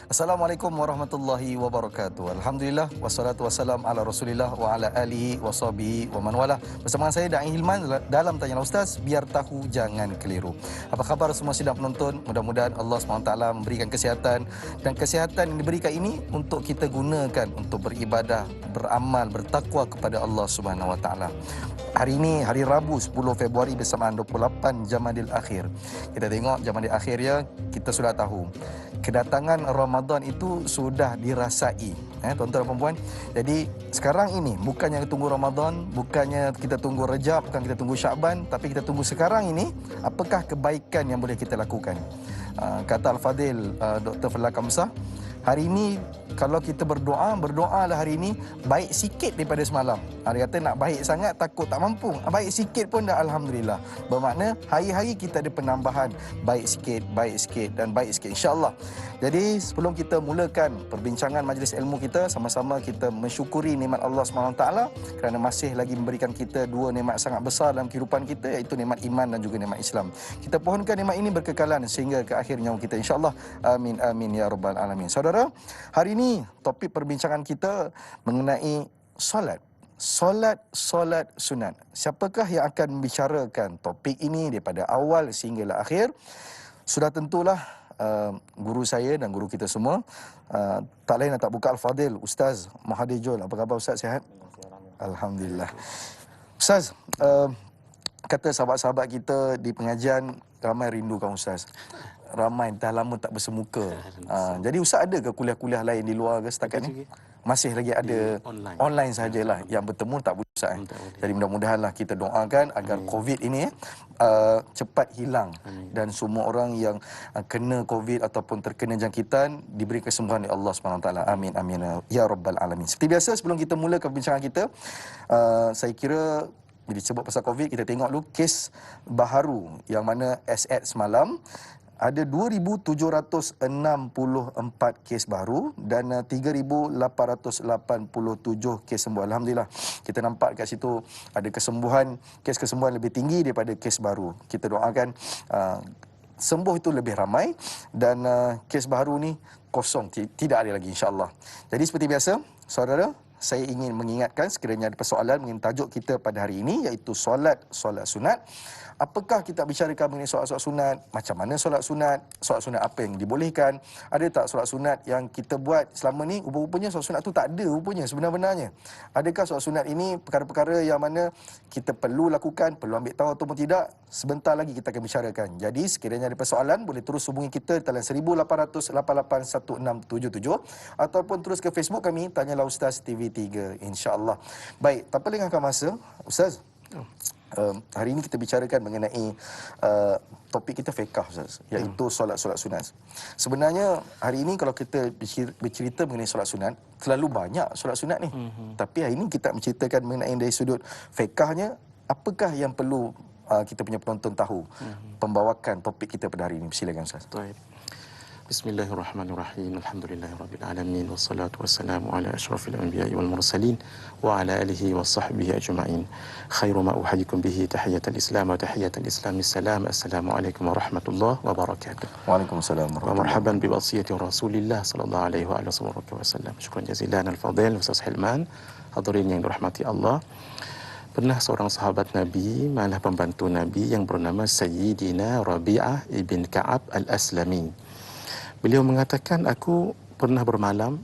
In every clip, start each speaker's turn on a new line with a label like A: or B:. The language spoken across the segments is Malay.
A: Assalamualaikum warahmatullahi wabarakatuh. Alhamdulillah wassalatu wassalam ala Rasulillah wa ala alihi washabihi wa man wala. Bersama saya Da'i Hilman dalam Tanya Ustaz, biar tahu jangan keliru. Apa khabar semua sidang penonton? Mudah-mudahan Allah SWT memberikan kesihatan, dan kesihatan yang diberikan ini untuk kita gunakan untuk beribadah, beramal, bertakwa kepada Allah Subhanahu Wa Taala. Hari ini hari Rabu 10 Februari bersamaan 28 Jamadil Akhir. Kita tengok Jamadil Akhir ya, kita sudah tahu kedatangan Ramadan itu sudah dirasai, tuan-tuan dan puan-puan. Jadi sekarang ini bukannya kita tunggu Ramadan, bukannya kita tunggu Rejab, bukan kita tunggu Syaban, tapi kita tunggu sekarang ini apakah kebaikan yang boleh kita lakukan. Kata Al-Fadil Dr. Fadlan Kamsah, hari ini kalau kita berdoalah hari ini baik sikit daripada semalam. Dia kata nak baik sangat takut tak mampu. Baik sikit pun dah alhamdulillah. Bermakna hari-hari kita ada penambahan baik sikit dan baik sikit insya-Allah. Jadi sebelum kita mulakan perbincangan majlis ilmu kita, sama-sama kita mensyukuri nikmat Allah SWT kerana masih lagi memberikan kita dua nikmat sangat besar dalam kehidupan kita, iaitu nikmat iman dan juga nikmat Islam. Kita pohonkan nikmat ini berkekalan sehingga ke akhir nyawa kita insya-Allah. Amin amin ya rabbal alamin. Saudara, hari ini topik perbincangan kita mengenai solat sunat. Siapakah yang akan membicarakan topik ini daripada awal sehinggalah akhir? Sudah tentulah guru saya dan guru kita semua, tak lain dan tak bukan Al-Fadil Ustaz Mahathir Jol. Apa khabar Ustaz, sihat? Alhamdulillah. Ustaz, kata sahabat-sahabat kita di pengajian ramai rindukan Ustaz. Ramai dah lama tak bersemuka. Jadi Ustaz ada ke kuliah-kuliah lain di luar ke setakat ni? Masih lagi ada online sahajalah. Yang bertemu tak boleh Ustaz. Jadi mudah-mudahanlah kita doakan agar COVID ini cepat hilang. Dan semua orang yang kena COVID ataupun terkena jangkitan diberi kesembuhan oleh Allah SWT. Amin amin ya rabbal alamin. Seperti biasa, sebelum kita mula perbincangan kita, saya kira bila sebut pasal COVID, kita tengok dulu kes baharu yang mana SAT semalam ada 2,764 kes baru dan 3,887 kes sembuh. Alhamdulillah, kita nampak kat situ ada kes kesembuhan lebih tinggi daripada kes baru. Kita doakan sembuh itu lebih ramai dan kes baru ni kosong, tidak ada lagi insya-Allah. Jadi seperti biasa, saudara, saya ingin mengingatkan sekiranya ada persoalan mengenai tajuk kita pada hari ini, iaitu solat sunat. Apakah kita bicarakan mengenai solat sunat? Macam mana solat sunat? Solat sunat apa yang dibolehkan? Ada tak solat sunat yang kita buat selama ni rupa-rupanya solat sunat tu tak ada rupanya sebenarnya? Adakah solat sunat ini perkara-perkara yang mana kita perlu lakukan, perlu ambil tahu ataupun tidak? Sebentar lagi kita akan bicarakan. Jadi sekiranya ada persoalan, boleh terus hubungi kita di talian 1800881677 ataupun terus ke Facebook kami, Tanyalah Ustaz TV3, insya-Allah. Baik, tanpa lengahkan masa, Ustaz, hari ini kita bicarakan mengenai topik kita fiqh Ustaz, iaitu solat sunat. Sebenarnya hari ini kalau kita bercerita mengenai solat sunat, terlalu banyak solat sunat ni. Tapi hari ini kita menceritakan mengenai dari sudut fiqhnya, apakah yang perlu kita punya penonton tahu. Pembawakan topik kita pada hari ini. Silakan Ustaz.
B: Baik. Bismillahirrahmanirrahim. Alhamdulillahirabbil alamin wassalatu wassalamu ala asyrafil anbiya'i wal mursalin wa ala alihi washabbihi ajma'in. Khairu ma uhadikum bihi tahiyatul Islam wa tahiyatul Islam assalam. Assalamualaikum warahmatullahi wabarakatuh.
A: Waalaikumsalam
B: Wa marhaban bi wasiyati Rasulillah sallallahu alaihi wa alihi wasallam. Syukran jazilan al-fadil Ustaz Hilman. Hadirin yang dirahmati Allah. Pernah seorang sahabat Nabi, malah pembantu Nabi yang bernama Sayyidina Rabi'ah ibn Ka'ab al-Aslami. Beliau mengatakan, aku pernah bermalam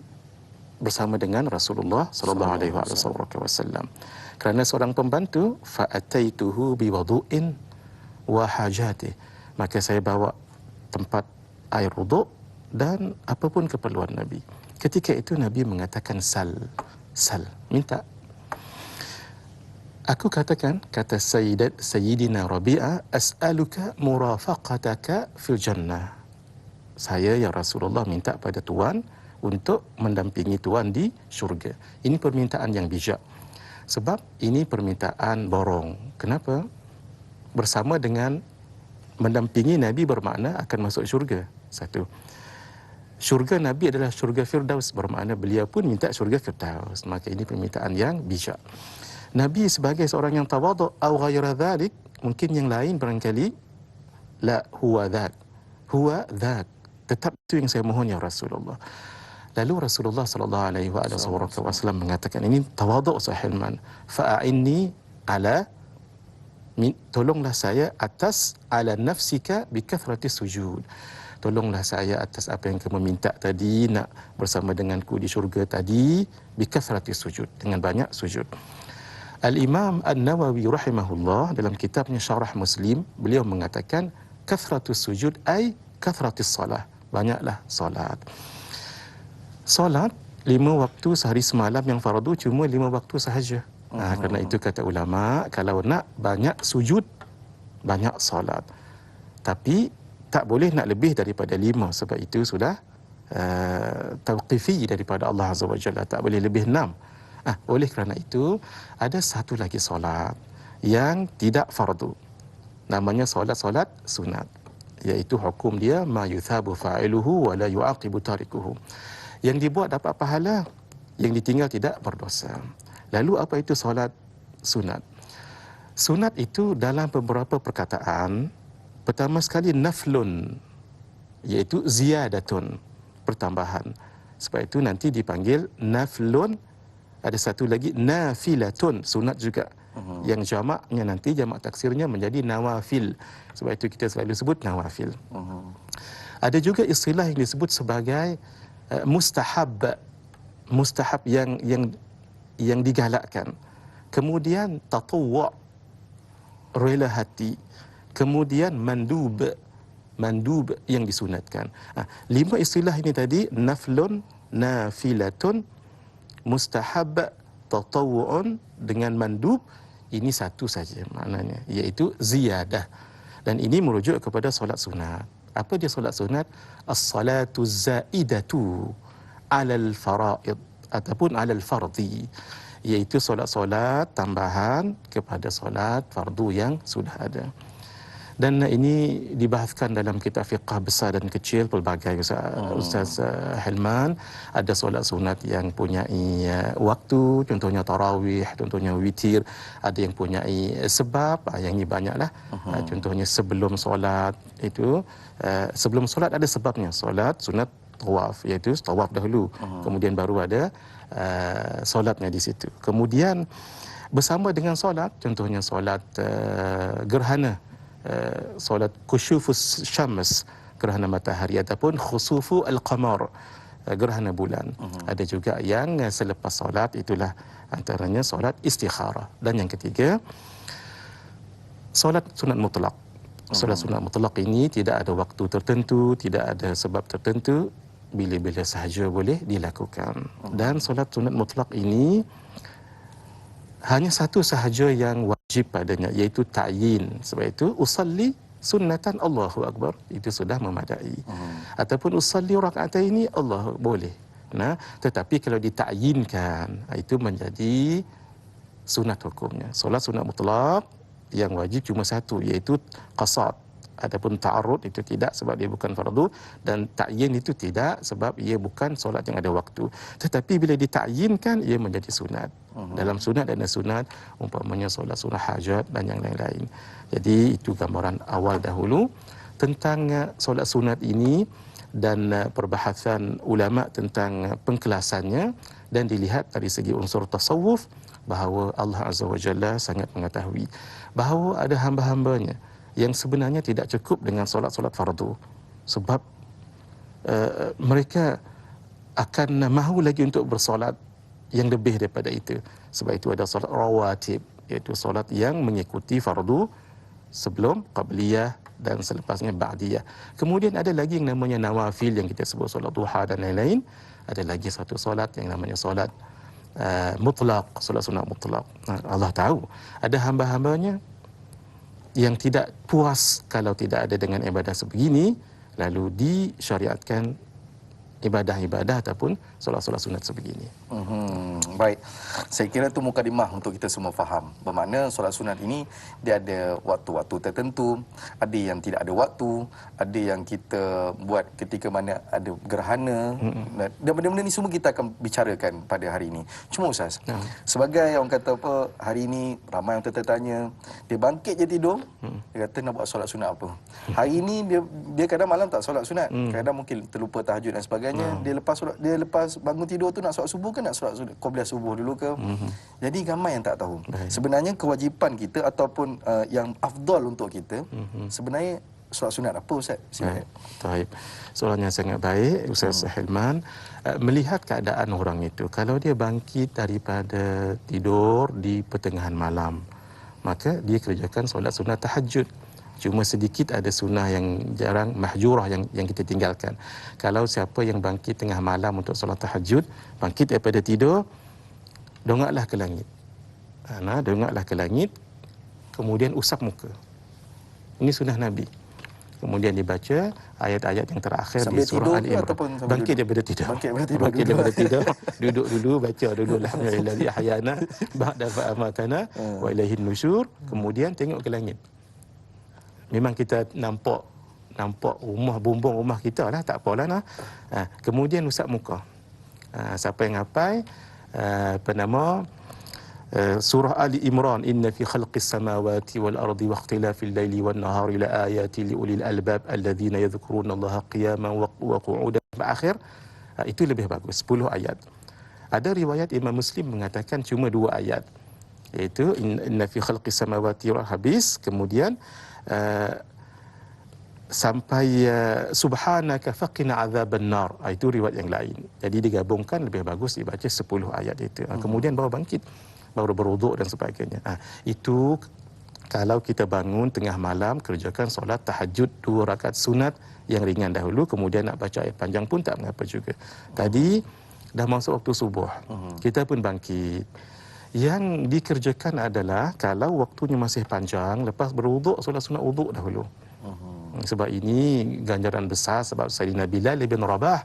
B: bersama dengan Rasulullah sallallahu alaihi wasallam. Kerana seorang pembantu, fa ataituhu bi wudu'in wa hajati. Maka saya bawa tempat air wuduk dan apapun keperluan Nabi. Ketika itu Nabi mengatakan sal, minta. Aku katakan, kata Sayyidina Rabi'ah, as'aluka murafaqataka fil jannah. Saya, ya Rasulullah, minta pada Tuan untuk mendampingi Tuan di syurga. Ini permintaan yang bijak. Sebab ini permintaan borong. Kenapa? Bersama dengan mendampingi Nabi bermakna akan masuk syurga. Satu. Syurga Nabi adalah syurga Firdaus. Bermakna beliau pun minta syurga Firdaus. Maka ini permintaan yang bijak. Nabi sebagai seorang yang tawaduk atau ghaira dhalik, mungkin yang lain barangkali la huwa dhak. Tetap itu yang saya mohon ya Rasulullah. Lalu Rasulullah sallallahu alaihi wasallam mengatakan, ini tawaduk Sahih Hilman, fa'inni ala tolonglah saya atas ala nafsika bi kathrati sujud. Tolonglah saya atas apa yang kamu minta tadi, nak bersama denganku di syurga tadi, bi kathrati sujud, dengan banyak sujud. Al-Imam An-Nawawi rahimahullah dalam kitabnya Syarah Muslim, beliau mengatakan kathratus sujud ay kathratis salah, banyaklah solat. Solat 5 waktu sehari semalam yang fardu cuma 5 waktu sahaja. Kerana itu kata ulama, kalau nak banyak sujud, banyak solat. Tapi tak boleh nak lebih daripada 5, sebab itu sudah tawqifi daripada Allah Azza wa Jalla, tak boleh lebih 6. Oleh kerana itu, ada satu lagi solat yang tidak fardu. Namanya solat-solat sunat. Iaitu hukum dia, ma yuthabu fa'iluhu wa la yu'aqibu tarikuhu. Yang dibuat dapat pahala, yang ditinggal tidak berdosa. Lalu apa itu solat sunat? Sunat itu dalam beberapa perkataan. Pertama sekali naflun, iaitu ziyadatun, pertambahan. Sebab itu nanti dipanggil naflun. Ada satu lagi nafilatun, sunat juga. Yang jamaknya nanti, jamak taksirnya menjadi nawafil. Sebab itu kita selalu sebut nawafil. Ada juga istilah yang disebut sebagai mustahab. Mustahab yang digalakkan. Kemudian tatawwu', rela hati. Kemudian mandub yang disunatkan. 5 istilah ini tadi, naflun, nafilatun, mustahab, tatawu'un dengan mandub, ini satu saja maknanya, iaitu ziyadah. Dan ini merujuk kepada solat sunat. Apa dia solat sunat? As-salatu zaidatu alal faraid ataupun alal fardi, iaitu solat-solat tambahan kepada solat fardu yang sudah ada. Dan ini dibahaskan dalam kitab fiqh besar dan kecil pelbagai. Ustaz Hilman, ada solat sunat yang punyai waktu, contohnya tarawih, contohnya witir. Ada yang punyai sebab, yang ini banyaklah. Contohnya sebelum solat itu, sebelum solat ada sebabnya. Solat sunat tawaf, iaitu tawaf dahulu. Kemudian baru ada solatnya di situ. Kemudian bersama dengan solat, contohnya solat gerhana, solat kusyufus syams, gerhana matahari, ataupun khusufu al-qamar, gerhana bulan. Ada juga yang selepas solat, itulah antaranya solat istikharah. Dan yang ketiga, solat sunat mutlak. Solat sunat mutlak ini tidak ada waktu tertentu, tidak ada sebab tertentu, bila-bila sahaja boleh dilakukan. Dan solat sunat mutlak ini hanya satu sahaja yang wajib padanya, iaitu ta'yin. Sebab itu usalli sunnatan Allahu Akbar, itu sudah memadai. Ataupun usalli raka'ataini, Allah boleh. Tetapi kalau dita'yinkan, itu menjadi sunat hukumnya. Solat sunat mutlak yang wajib cuma satu, iaitu qasad. Adapun ta'arud itu tidak, sebab dia bukan fardu, dan ta'yin itu tidak, sebab ia bukan solat yang ada waktu. Tetapi bila dita'yinkan, ia menjadi sunat. Dalam sunat ada sunat, umpamanya solat sunat hajat dan yang lain-lain. Jadi itu gambaran awal dahulu tentang solat sunat ini, dan perbahasan ulama tentang pengkelasannya, dan dilihat dari segi unsur tasawuf bahawa Allah Azza wa Jalla sangat mengetahui bahawa ada hamba-hambanya yang sebenarnya tidak cukup dengan solat-solat fardu, sebab mereka akan mahu lagi untuk bersolat yang lebih daripada itu. Sebab itu ada solat rawatib, iaitu solat yang mengikuti fardu sebelum qabliyah dan selepasnya ba'diyah. Kemudian ada lagi yang namanya nawafil, yang kita sebut solat duha dan lain-lain. Ada lagi satu solat yang namanya solat mutlak, solat sunat mutlak. Allah tahu ada hamba-hambanya yang tidak puas kalau tidak ada dengan ibadah sebegini, lalu disyariatkan ibadah-ibadah ataupun solat-solat sunat sebegini.
A: Baik, saya kira itu mukadimah untuk kita semua faham. Bermakna solat sunat ini dia ada waktu-waktu tertentu, ada yang tidak ada waktu, ada yang kita buat ketika mana ada gerhana. Dan benda-benda ni semua kita akan bicarakan pada hari ini. Cuma Ustaz, sebagai orang kata apa, hari ini ramai yang tertanya, dia bangkit je tidur, dia kata nak buat solat sunat apa. Hari ini dia kadang malam tak solat sunat, kadang mungkin terlupa tahajud dan sebagainya. Dia lepas bangun tidur tu nak solat subuh ke nak solat qabliyah subuh dulu ke. Jadi ramai yang tak tahu. Sebenarnya kewajipan kita ataupun yang afdal untuk kita sebenarnya solat sunat apa Ustaz?
B: Baik. Soalan yang sangat baik Ustaz Hilman. Melihat keadaan orang itu, kalau dia bangkit daripada tidur di pertengahan malam, maka dia kerjakan solat sunat tahajud. Cuma sedikit ada sunnah yang jarang, mahjurah yang kita tinggalkan. Kalau siapa yang bangkit tengah malam untuk solat tahajud, bangkit daripada tidur, dongaklah ke langit. Dongaklah ke langit, kemudian usap muka. Ini sunnah Nabi. Kemudian dibaca ayat-ayat yang terakhir
A: sambil
B: di surah Ali Imran. Bangkit daripada tidur. Bangkit daripada tidur. Duduk dulu, baca dulu alhamdulillahi ahyana ba'da fa'amatana wa ilaihin nusyur. Kemudian tengok ke langit. Memang kita nampak rumah, bumbung rumah kita lah, tak apalah nah. Kemudian usap muka. Siapa yang hafal surah Ali Imran, inna fi khalqis samawati wal ardi wa ikhtilafil laili wan nahari la ayatin li ulil albab alladhina yadhkuruna Allaha qiyaman wa qu'udan akhir. Itu lebih bagus, 10 ayat. Ada riwayat Imam Muslim mengatakan cuma 2 ayat, iaitu inna fi khalqis samawati wal habis, kemudian sampai subhanaka faqina azaban nar. Itu riwayat yang lain. Jadi digabungkan lebih bagus dibaca 10 ayat itu. Kemudian baru bangkit, baru berwuduk dan sebagainya. Itu kalau kita bangun tengah malam, kerjakan solat tahajud 2 rakaat sunat yang ringan dahulu, kemudian nak baca ayat panjang pun tak mengapa juga. Tadi dah masuk waktu subuh, kita pun bangkit. Yang dikerjakan adalah kalau waktunya masih panjang, lepas berwuduk, solat sunat wuduk dahulu. Sebab ini ganjaran besar, sebab Sayyidina Bilal bin Rabah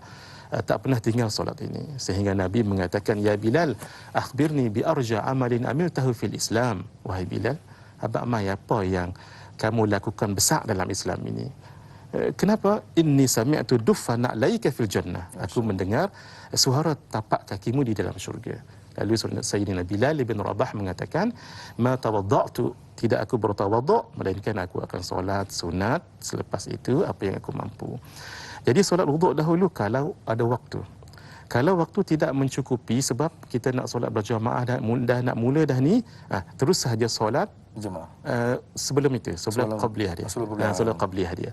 B: tak pernah tinggal solat ini. Sehingga Nabi mengatakan, ya Bilal, akhbirni bi arja amalin amiltahu fil Islam. Wahai Bilal, abang mai apa yang kamu lakukan besar dalam Islam ini? Kenapa? Inni sami'tu duffa na'laika fil jannah. Aku mendengar suara tapak kakimu di dalam syurga. Lalu Sayyidina Bilal bin Rabah mengatakan, ma tawadda'tu, tidak aku bertawaduk, melainkan aku akan solat sunat selepas itu apa yang aku mampu. Jadi solat wuduk dahulu kalau ada waktu. Kalau waktu tidak mencukupi sebab kita nak solat berjamaah dah nak mula dah ni, terus sahaja solat
A: jemaah.
B: Sebelum itu, sebelum qabliyah dia. Solat qabliyah dia.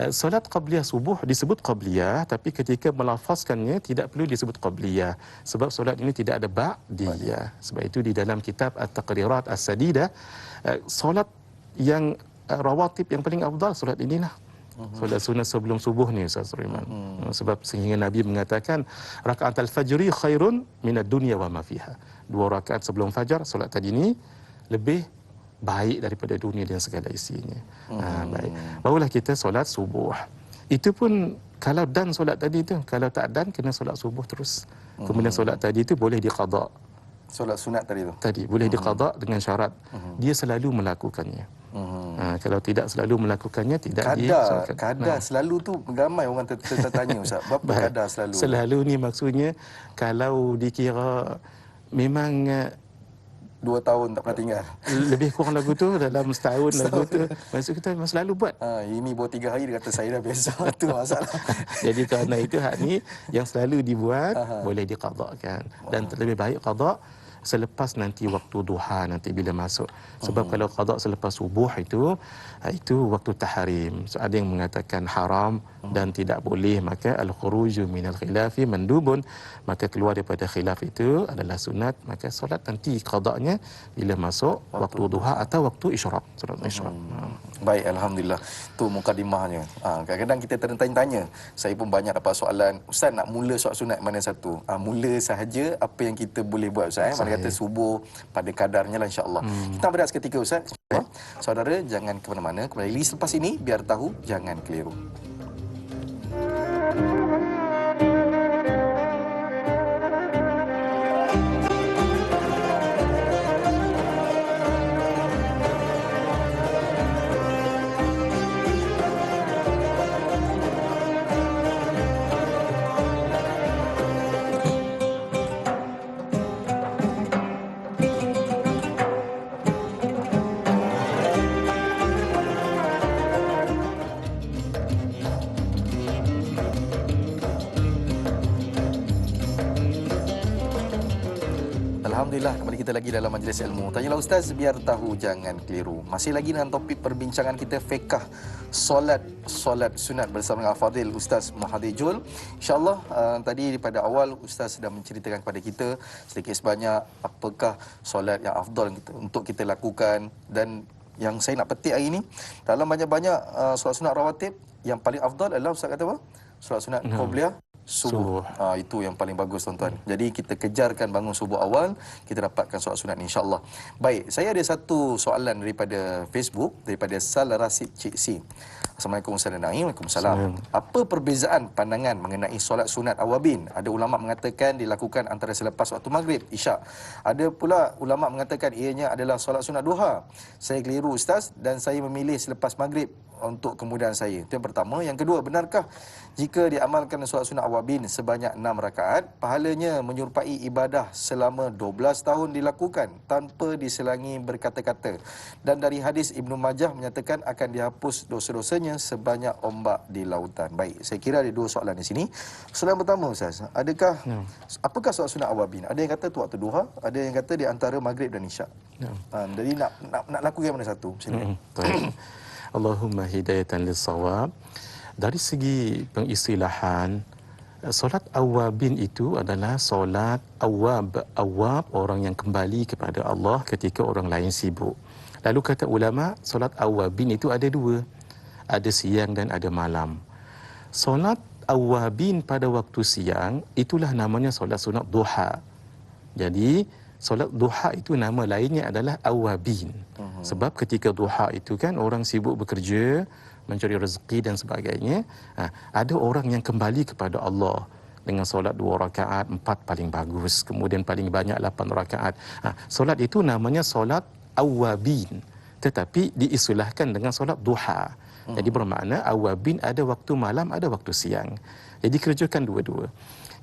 B: Solat qabliyah subuh disebut qabliyah, tapi ketika melafazkannya tidak perlu disebut qabliyah sebab solat ini tidak ada ba'diyah. Sebab itu di dalam kitab At-Taqrirat As-Sadidah, solat yang rawatib yang paling afdal solat inilah. Solat sunat sebelum subuh ni Ustaz Sulaiman. Sebab sehingga Nabi mengatakan rakaat al-fajri khairun minad dunya wa ma fiha. 2 rakaat sebelum fajar solat tadi ni lebih baik daripada dunia dan segala isinya. Baik. Barulah kita solat subuh. Itu pun kalau dan solat tadi tu, kalau tak dan kena solat subuh terus. Kemudian solat tadi tu boleh diqada.
A: Solat sunat tadi tu.
B: Tadi boleh diqada dengan syarat dia selalu melakukannya. Kalau tidak selalu melakukannya tidak
A: kadar selalu tu ramai orang tertanya Ustaz. Berapa kadar selalu?
B: Selalu ni maksudnya kalau dikira memang
A: 2 tahun tak pernah tinggal.
B: Lebih kurang lagu tu dalam setahun lagu tu. Maksud kita memang selalu buat.
A: Ini baru 3 hari dia kata saya dah biasa. Itu masalah.
B: Jadi kerana itu hak ni yang selalu dibuat boleh diqadakan. Dan lebih baik qada selepas nanti waktu duha nanti bila masuk. Sebab kalau qada selepas subuh itu waktu tahrim. So, ada yang mengatakan haram dan tidak boleh, maka al-khuruju minal khilafi mandubun, maka keluar daripada khilaf itu adalah sunat, maka solat nanti qadanya bila masuk waktu duha atau waktu isyraq, solat isyraq.
A: Baik, alhamdulillah. Tu mukadimahnya. Kadang-kadang kita tertanya-tanya. Saya pun banyak dapat soalan, Ustaz nak mula solat sunat mana satu? Mula sahaja apa yang kita boleh buat Ustaz. Mana kata subuh pada kadarnya lah insya-Allah. Kita berehat seketika Ustaz. Saudara jangan ke mana-mana, kembali selepas ini biar tahu jangan keliru. Alhamdulillah, kembali kita lagi dalam majlis ilmu. Tanyalah Ustaz, biar tahu jangan keliru. Masih lagi dengan topik perbincangan kita fiqh solat sunat bersama dengan Fadil Ustaz Mahathir Jul. InsyaAllah tadi pada awal Ustaz sudah menceritakan kepada kita sedikit sebanyak apakah solat yang afdal untuk kita lakukan, dan yang saya nak petik hari ini dalam banyak-banyak solat sunat rawatib, yang paling afdal adalah Ustaz kata apa? Solat sunat qabliyah subuh. Itu yang paling bagus tuan-tuan. Jadi kita kejarkan bangun subuh awal, kita dapatkan solat sunat insya-Allah. Baik, saya ada satu soalan daripada Facebook, daripada Sal Rasid Cik Si. Assalamualaikum Ustaz Naim. Waalaikumsalam. Apa perbezaan pandangan mengenai solat sunat awabin? Ada ulama mengatakan dilakukan antara selepas waktu maghrib, isyak. Ada pula ulama mengatakan ianya adalah solat sunat duha. Saya keliru Ustaz dan saya memilih selepas maghrib untuk kemudahan saya. Itu yang pertama. Yang kedua, benarkah jika diamalkan solat sunat awabin sebanyak 6 rakaat, pahalanya menyerupai ibadah selama 12 tahun dilakukan tanpa diselangi berkata-kata? Dan dari hadis Ibnu Majah menyatakan akan dihapus dosa-dosanya sebanyak ombak di lautan. Baik, saya kira ada dua soalan di sini. Soalan pertama Ustaz, apakah solat sunat awabin? Ada yang kata tu waktu duha, ada yang kata di antara maghrib dan isyak. Jadi nak lakukan mana satu? Silakan.
B: Allahumma hidayatan lis-shawab. Dari segi pengistilahan, solat awabin itu adalah solat awab. Awab, orang yang kembali kepada Allah ketika orang lain sibuk. Lalu kata ulama, solat awabin itu ada dua. Ada siang dan ada malam. Solat awabin pada waktu siang, itulah namanya solat sunat duha. Jadi, solat duha itu nama lainnya adalah awabin. Sebab ketika duha itu kan orang sibuk bekerja, mencari rezeki dan sebagainya. Ada orang yang kembali kepada Allah dengan solat 2 rakaat, 4 paling bagus. Kemudian paling banyak 8 rakaat. Solat itu namanya solat awabin. Tetapi diistilahkan dengan solat duha. Jadi bermakna awabin ada waktu malam, ada waktu siang. Jadi kerjakan dua-dua.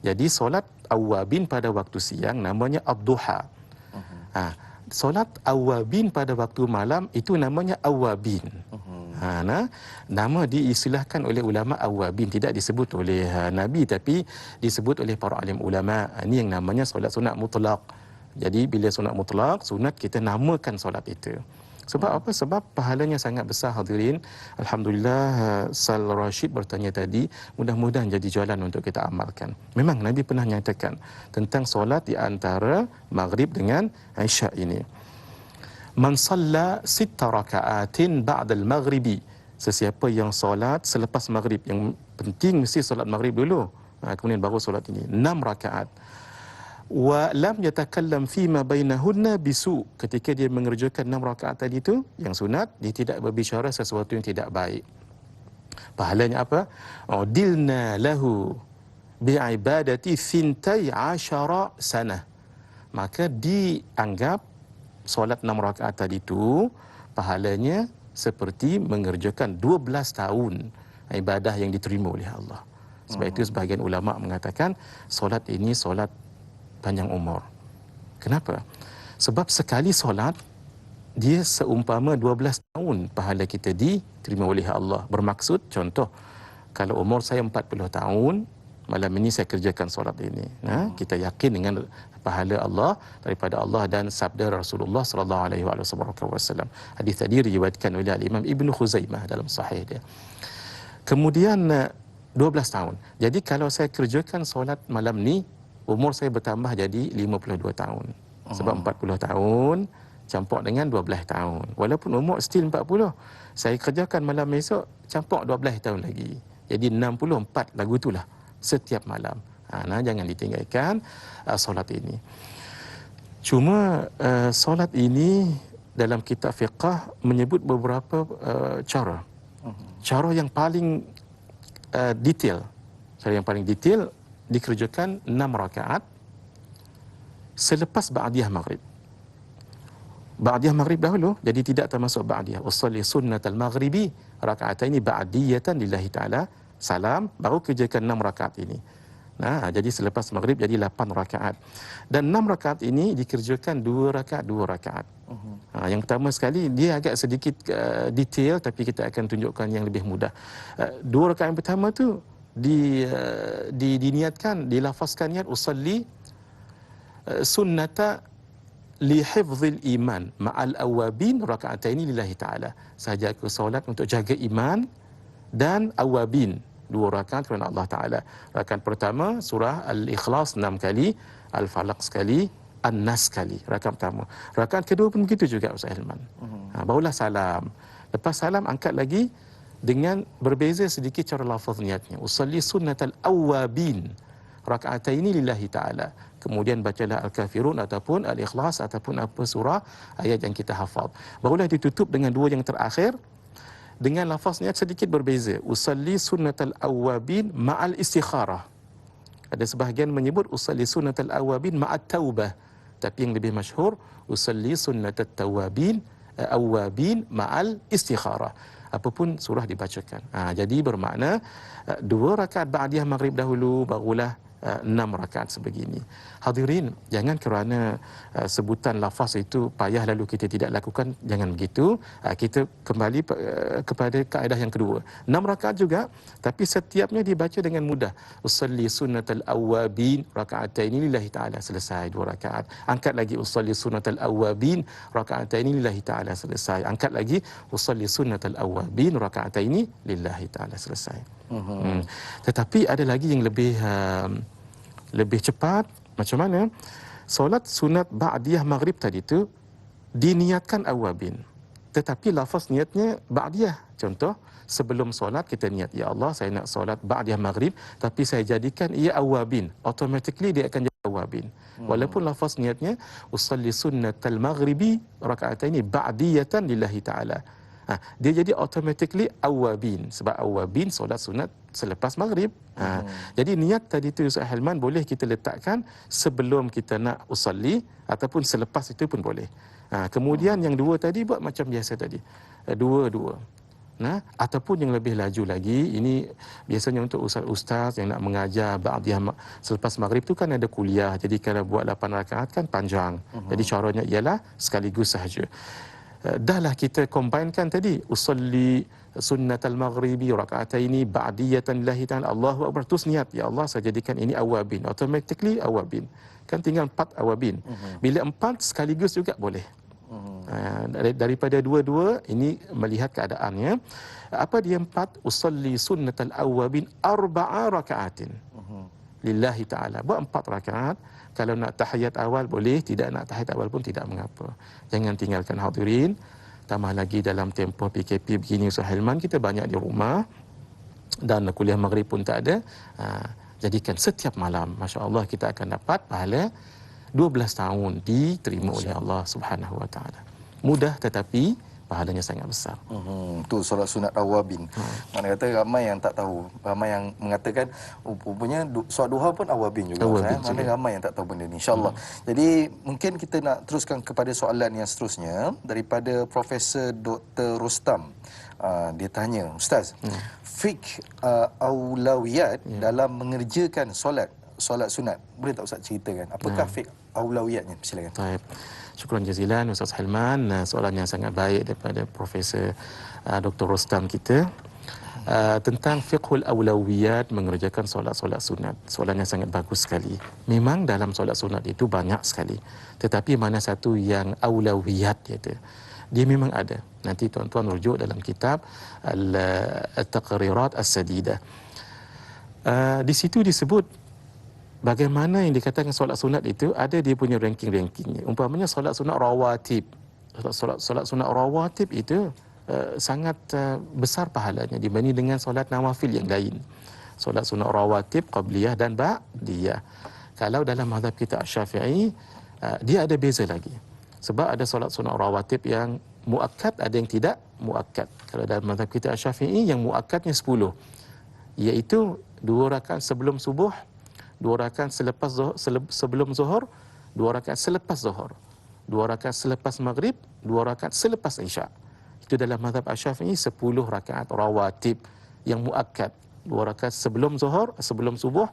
B: Jadi solat awabin pada waktu siang namanya ad-duha. Solat awabin pada waktu malam itu namanya awabin. Nama diistilahkan oleh ulama awabin, tidak disebut oleh Nabi tapi disebut oleh para alim ulama. Ini yang namanya solat sunat mutlak. Jadi bila sunat mutlak, sunat kita namakan solat itu. Sebab apa? Sebab pahalanya sangat besar hadirin. Alhamdulillah Sal Rashid bertanya tadi, mudah-mudahan jadi jalan untuk kita amalkan. Memang Nabi pernah nyatakan tentang solat di antara maghrib dengan isyak ini. Man salla 6 raka'atin ba'dal maghribi. Sesiapa yang solat selepas maghrib, yang penting mesti solat maghrib dulu. Kemudian baru solat ini. 6 rakaat. Wa lam yatakallam fima bainahunna bisu. Ketika dia mengerjakan 6 rakaat tadi itu yang sunat, dia tidak berbicara sesuatu yang tidak baik. Pahalanya apa? Udilna lahu bi'ibadati 12 sanah. Maka dianggap solat 6 rakaat tadi itu pahalanya seperti mengerjakan 12 tahun ibadah yang diterima oleh Allah. Sebab itu sebahagian ulama mengatakan solat ini solat panjang umur. Kenapa? Sebab sekali solat dia seumpama 12 tahun pahala kita diterima oleh Allah. Bermaksud contoh, kalau umur saya 40 tahun, malam ini saya kerjakan solat ini. Kita yakin dengan pahala Allah daripada Allah dan sabda Rasulullah sallallahu alaihi wasallam. Hadis tadi diriwayatkan oleh Imam Ibnu Khuzaimah dalam sahih dia. Kemudian 12 tahun. Jadi kalau saya kerjakan solat malam ni, umur saya bertambah jadi 52 tahun. Sebab 40 tahun campur dengan 12 tahun. Walaupun umur still 40, saya kerjakan malam esok campur 12 tahun lagi. Jadi 64 lagu itulah setiap malam. Jangan ditinggalkan solat ini. Cuma solat ini dalam kitab fiqh menyebut beberapa cara. Cara yang paling detail. Cara yang paling detail dikerjakan 6 rakaat selepas ba'diyah maghrib. Ba'diyah maghrib dahulu, jadi tidak termasuk ba'diyah. Usalli sunnatal maghribi raka'ataini ba'diyatan lillahi ta'ala. Salam, baru kerjakan 6 rakaat ini. Jadi selepas maghrib jadi 8 rakaat. Dan 6 rakaat ini dikerjakan 2 rakaat, 2 rakaat. Yang pertama sekali, dia agak sedikit detail, tapi kita akan tunjukkan yang lebih mudah. 2 rakaat yang pertama tu diniatkan, dilafazkan niat usalli sunnata li hifdzil iman ma'al awabin raka'ataini lillahi ta'ala. Saya jaga solat untuk jaga iman dan awabin, 2 rakaat kerana Allah Ta'ala. Rakaat pertama surah Al-Ikhlas 6 kali, Al-Falaq sekali, An-Nas sekali. Rakaat pertama. Rakaat kedua pun begitu juga Ustaz Hilman. Barulah salam. Lepas salam angkat lagi dengan berbeza sedikit cara lafaz niatnya. Usalli sunnatal awabin raka'ataini lillahi ta'ala. Kemudian bacalah Al-Kafirun ataupun Al-Ikhlas ataupun apa surah ayat yang kita hafal. Barulah ditutup dengan 2 yang terakhir dengan lafaz niat sedikit berbeza. Usalli sunnatal awabin ma'al istikharah. Ada sebahagian menyebut usalli sunnatal awabin ma'at taubah. Tapi yang lebih masyhur usalli sunnatat tawabin awabin ma'al istikharah. Apapun surah dibacakan. Jadi bermakna 2 rakaat ba'diyah maghrib dahulu, barulah 6 rakaat sebegini. Hadirin, jangan kerana sebutan lafaz itu payah lalu kita tidak lakukan, jangan begitu. Kita kembali kepada kaedah yang kedua. 6 rakaat juga, tapi setiapnya dibaca dengan mudah. Usalli sunnatal awabin raka'ataini lillahi ta'ala, selesai 2 rakaat. Angkat lagi usalli sunnatal awabin raka'ataini lillahi ta'ala, selesai. Angkat lagi usalli sunnatal awabin raka'ataini lillahi ta'ala, selesai. Tetapi ada lagi yang lebih cepat. Macam mana? Solat sunat ba'diyah maghrib tadi tu diniatkan awabin, tetapi lafaz niatnya ba'diyah. Contoh, sebelum solat kita niat, ya Allah saya nak solat ba'diyah maghrib, tapi saya jadikan ia awabin, automatically dia akan jadi awabin. Walaupun lafaz niatnya usalli sunnatal maghribi raka'ataini ba'diyatan lillahi ta'ala, dia jadi automatically awabin, sebab awabin solat sunat selepas maghrib. Jadi niat tadi tu Ustaz Hilman boleh kita letakkan sebelum kita nak usalli ataupun selepas itu pun boleh. Kemudian yang 2 tadi buat macam biasa tadi, 2. Ataupun yang lebih laju lagi, ini biasanya untuk ustaz-ustaz yang nak mengajar ba'diyah selepas maghrib tu kan ada kuliah. Jadi kalau buat 8 rakaat kan panjang. Jadi caranya ialah sekaligus sahaja. Dahlah kita combinekan tadi usalli sunnatal maghribi raka'ataini ba'diyatan lillahi ta'ala, Allahu akbar, terus niat, ya Allah saya jadikan ini awabin, automatically awabin. Kan tinggal 4 awabin. Bila 4 sekaligus juga boleh. Daripada 2 ini melihat keadaannya. Apa dia 4? Usalli sunnatal awabin 4 raka'atin lillahi ta'ala. Buat 4 rakaat. Kalau nak tahiyat awal boleh, tidak nak tahiyat awal pun tidak mengapa. Jangan tinggalkan hadirin. Tambah lagi dalam tempoh PKP begini Ustaz Hilman, kita banyak di rumah dan kuliah maghrib pun tak ada. Jadikan setiap malam, Masya Allah, kita akan dapat pahala 12 tahun diterima oleh Allah Subhanahu Wa Taala. Mudah tetapi pahalanya sangat besar.
A: Tu solat sunat awabin. Mana kata ramai yang tak tahu. Ramai yang mengatakan rupanya solat duha pun awabin juga. Mana ramai yang tak tahu benda ni. InsyaAllah. Jadi mungkin kita nak teruskan kepada soalan yang seterusnya daripada Profesor Dr. Rustam. Dia tanya, Ustaz, fiqh aulawiyat dalam mengerjakan solat sunat. Boleh tak Ustaz ceritakan apakah fiqh aulawiyatnya? Silakan.
B: Baik. Syukran jazilan Ustaz Hilman. Soalan yang sangat baik daripada Profesor Dr. Rustam kita tentang fiqhul awlawiyat, mengerjakan solat-solat sunat. Soalan yang sangat bagus sekali. Memang dalam solat sunat itu banyak sekali, tetapi mana satu yang awlawiyat dia memang ada. Nanti tuan-tuan rujuk dalam kitab Al-Taqrirat As-Sadidah. Di situ disebut bagaimana yang dikatakan solat sunat itu ada dia punya ranking-rankingnya. Umpamanya solat sunat rawatib. Solat sunat rawatib itu sangat besar pahalanya dibanding dengan solat nawafil yang lain. Solat sunat rawatib, qabliyah dan ba'diyah. Kalau dalam mazhab kita Syafi'i, dia ada beza lagi. Sebab ada solat sunat rawatib yang muakkad, ada yang tidak muakkad. Kalau dalam mazhab kita Syafi'i, yang muakkadnya 10, iaitu 2 rakaat sebelum subuh, 2 rakaat sebelum zuhur, 2 rakaat selepas zuhur, 2 rakaat selepas maghrib, 2 rakaat selepas isyak. Itu dalam mazhab Asy-Syafi'i 10 rakaat rawatib yang muakkad. 2 rakaat sebelum zuhur, sebelum subuh,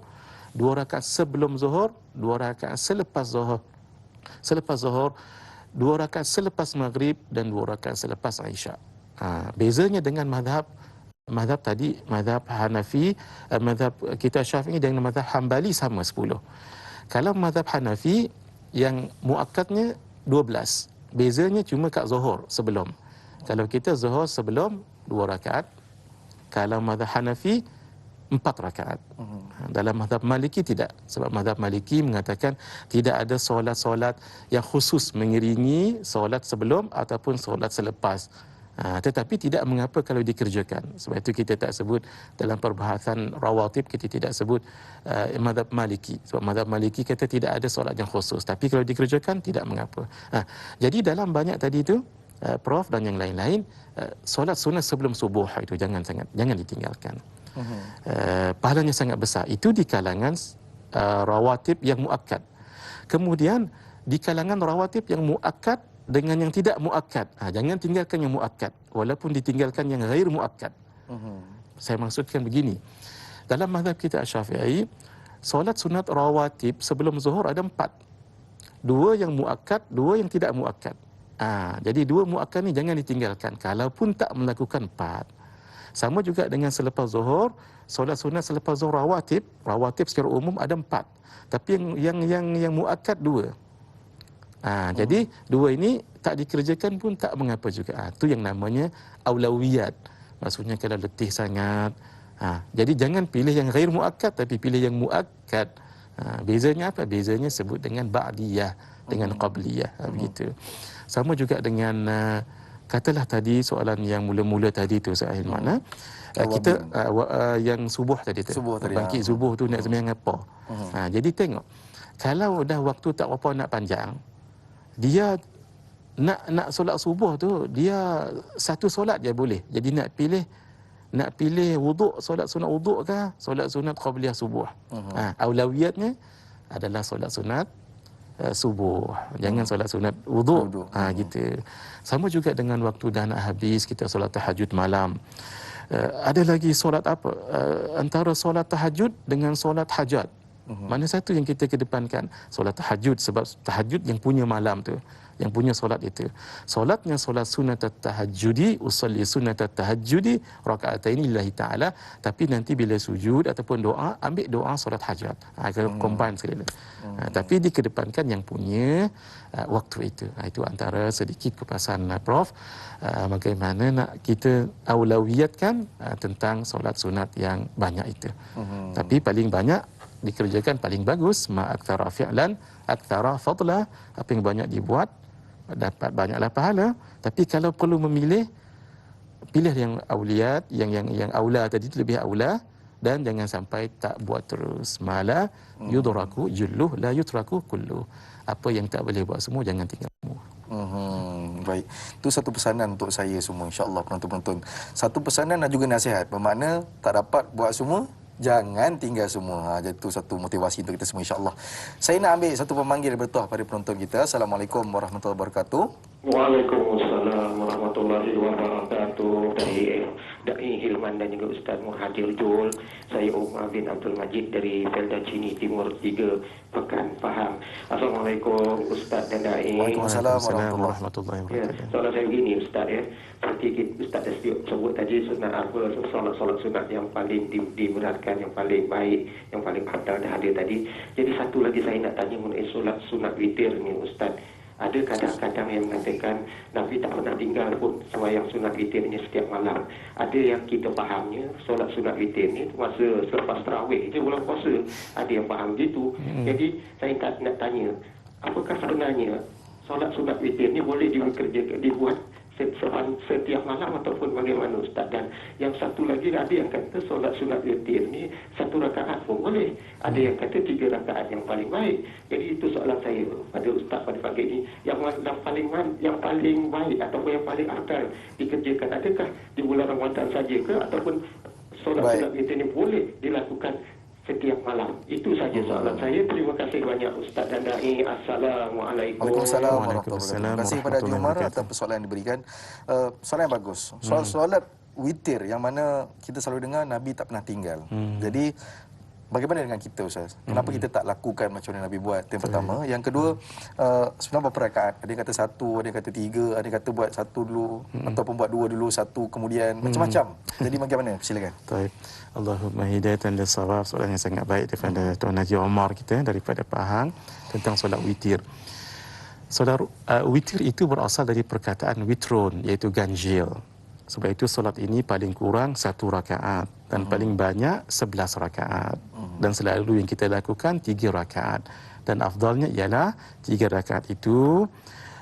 B: 2 rakaat sebelum zuhur, 2 rakaat selepas zuhur, 2 rakaat selepas maghrib dan 2 rakaat selepas isyak. Bezanya dengan mazhab tadi, mazhab Hanafi, mazhab kita Syafi'i dengan mazhab Hambali sama 10. Kalau mazhab Hanafi yang muakkadnya 12. Bezanya cuma kat Zuhur sebelum. Kalau kita Zuhur sebelum 2 rakaat. Kalau mazhab Hanafi 4 rakaat. Dalam mazhab Maliki tidak. Sebab mazhab Maliki mengatakan tidak ada solat-solat yang khusus mengiringi solat sebelum ataupun solat selepas. Tetapi tidak mengapa kalau dikerjakan. Sebab itu kita tak sebut dalam perbahasan rawatib, kita tidak sebut mazhab Maliki. Sebab mazhab Maliki kata tidak ada solat yang khusus. Tapi kalau dikerjakan tidak mengapa. Jadi dalam banyak tadi itu, Prof dan yang lain-lain, solat sunat sebelum subuh itu jangan ditinggalkan. Pahalanya sangat besar. Itu di kalangan rawatib yang muakkad. Kemudian di kalangan rawatib yang muakkad dengan yang tidak muakkad. Jangan tinggalkan yang muakkad walaupun ditinggalkan yang ghair muakkad. Saya maksudkan begini. Dalam mazhab kita Syafi'i, solat sunat rawatib sebelum zuhur ada 4. 2 yang muakkad, 2 yang tidak muakkad. Jadi 2 muakkad ni jangan ditinggalkan kalaupun tak melakukan 4. Sama juga dengan selepas zuhur, solat sunat selepas zuhur rawatib secara umum ada 4. Tapi yang muakkad 2. Jadi 2 ini tak dikerjakan pun tak mengapa juga. Itu yang namanya aulawiyat. Maksudnya kalau letih sangat. Jadi jangan pilih yang ghair muakkad tapi pilih yang muakkad. Bezanya apa? Bezanya sebut dengan ba'diyah, dengan qabliyah. Begitu. Sama juga dengan katalah tadi soalan yang mula-mula tadi tu Ustaz Hilman. Kita yang subuh tadi tu. Bangkit subuh tu nak sembahyang apa? Jadi tengok. Kalau dah waktu tak apa nak panjang, dia nak solat subuh tu dia satu solat je boleh. Jadi nak pilih wuduk, solat sunat wuduk ke solat sunat qabliyah subuh. Aulawiyatnya adalah solat sunat subuh. Jangan solat sunat wuduk. Gitu. Sama juga dengan waktu dah nak habis kita solat tahajud malam. Ada lagi solat apa? Antara solat tahajud dengan solat hajat. Mana satu yang kita kedepankan? Solat tahajud, sebab tahajud yang punya malam tu, yang punya solat itu. Solatnya solat sunat tahajudi, usalli sunat tahajudi raka'ataini lillahi ta'ala, tapi nanti bila sujud ataupun doa, ambil doa solat hajat. Combine sekali. Tapi dikedepankan yang punya waktu itu. Itu antara sedikit kupasan Prof, bagaimana nak kita aulawiyatkan tentang solat sunat yang banyak itu. Tapi paling banyak dikerjakan paling bagus ma'akthara fi'lan akthara fadla. Apa yang banyak dibuat dapat banyaklah pahala. Tapi kalau perlu memilih, pilih yang auliyat, yang aula tadi itu lebih aula, dan jangan sampai tak buat terus. Mala yudraku julluh la yutraku kulluh. Apa yang tak boleh buat semua jangan tinggal semua.
A: Baik. Itu satu pesanan untuk saya semua, insya-Allah penonton-penonton. Satu pesanan dan juga nasihat, bermakna tak dapat buat semua, jangan tinggal semua. Jadi itu satu motivasi untuk kita semua, insya-Allah. Saya nak ambil satu pemanggil bertuah pada penonton kita. Assalamualaikum warahmatullahi wabarakatuh.
C: Waalaikumsalam warahmatullahi wabarakatuh. Dari Hilman dan juga Ustaz Muhadir Jul. Saya Umar bin Abdul Majid dari Felda Cini Timur 3, Pekan Pahang. Assalamualaikum Ustaz dan Dai.
A: Waalaikumsalam
B: warahmatullahi wabarakatuh.
C: Soalan saya begini Ustaz seperti Ustaz dah sebut tadi sunat apa, solat sunat yang paling diberatkan, yang paling baik, yang paling afdal dah ada tadi. Jadi satu lagi saya nak tanya mengenai solat sunat witir ni Ustaz. Ada kadang-kadang yang mengatakan Nabi tak pernah tinggal pun sembahyang sunat witir ni setiap malam. Ada yang kita fahamnya solat sunat witir ni masa selepas tarawih je bulan puasa. Ada yang faham gitu. Jadi saya nak tanya, apakah sebenarnya solat sunat witir ni boleh dibuat setiap malam ataupun bagaimana Ustaz? Dan yang satu lagi, ada yang kata solat sunat witir ni 1 rakaat pun boleh, ada yang kata 3 rakaat yang paling baik. Jadi itu soalan saya pada Ustaz pada pagi ini, yang paling baik ataupun yang paling afdal dikerjakan, adakah di bulan Ramadan saja ke ataupun solat sunat witir ni boleh dilakukan setiap malam? Itu saja soalan saya. Terima kasih banyak Ustaz dan Dai. Assalamualaikum.
A: Waalaikumsalam warahmatullahi wabarakatuh. Terima kasih kepada Haji Umar atas persoalan yang diberikan. Soalan yang bagus. Solat witir yang mana kita selalu dengar Nabi tak pernah tinggal. Jadi bagaimana dengan kita Ustaz? Kenapa kita tak lakukan macam mana Nabi buat? Itu yang pertama. Yang kedua, sebenarnya berapa rakaat? Ada yang kata 1, ada yang kata 3, ada yang kata buat 1 dulu ataupun buat 2 dulu, 1 kemudian macam-macam. Jadi bagaimana? Silakan.
B: Baik. Allahumma hidayatan lis-shawab. Soalan yang sangat baik daripada Tuan Haji Omar kita daripada Pahang tentang solat witir. Saudara, witir itu berasal dari perkataan witrun, iaitu ganjil. Sebab itu solat ini paling kurang 1 rakaat dan paling banyak 11 rakaat. Dan selalu yang kita lakukan 3 rakaat. Dan afdalnya ialah 3 rakaat itu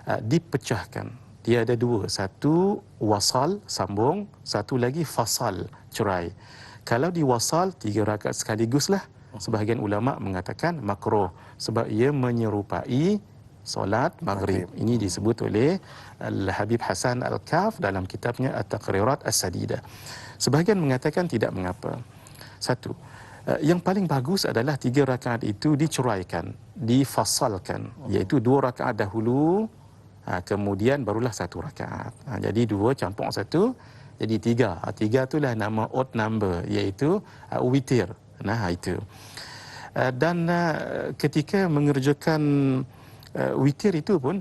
B: dipecahkan. Dia ada 2, satu wasal, sambung, satu lagi fasal, cerai. Kalau diwasal 3 rakaat sekaliguslah, sebahagian ulama mengatakan makruh sebab ia menyerupai solat maghrib. Ini disebut oleh Al-Habib Hasan Al-Kaf dalam kitabnya At-Taqrirat As-Sadidah. Sebahagian mengatakan tidak mengapa. Satu, yang paling bagus adalah 3 rakaat itu diceraikan, difasalkan, iaitu 2 rakaat dahulu, kemudian barulah 1 rakaat. Jadi 2 campur 1, jadi 3. 3 itulah nama odd number, iaitu witir. Nah, itu. Dan ketika mengerjakan witir itu pun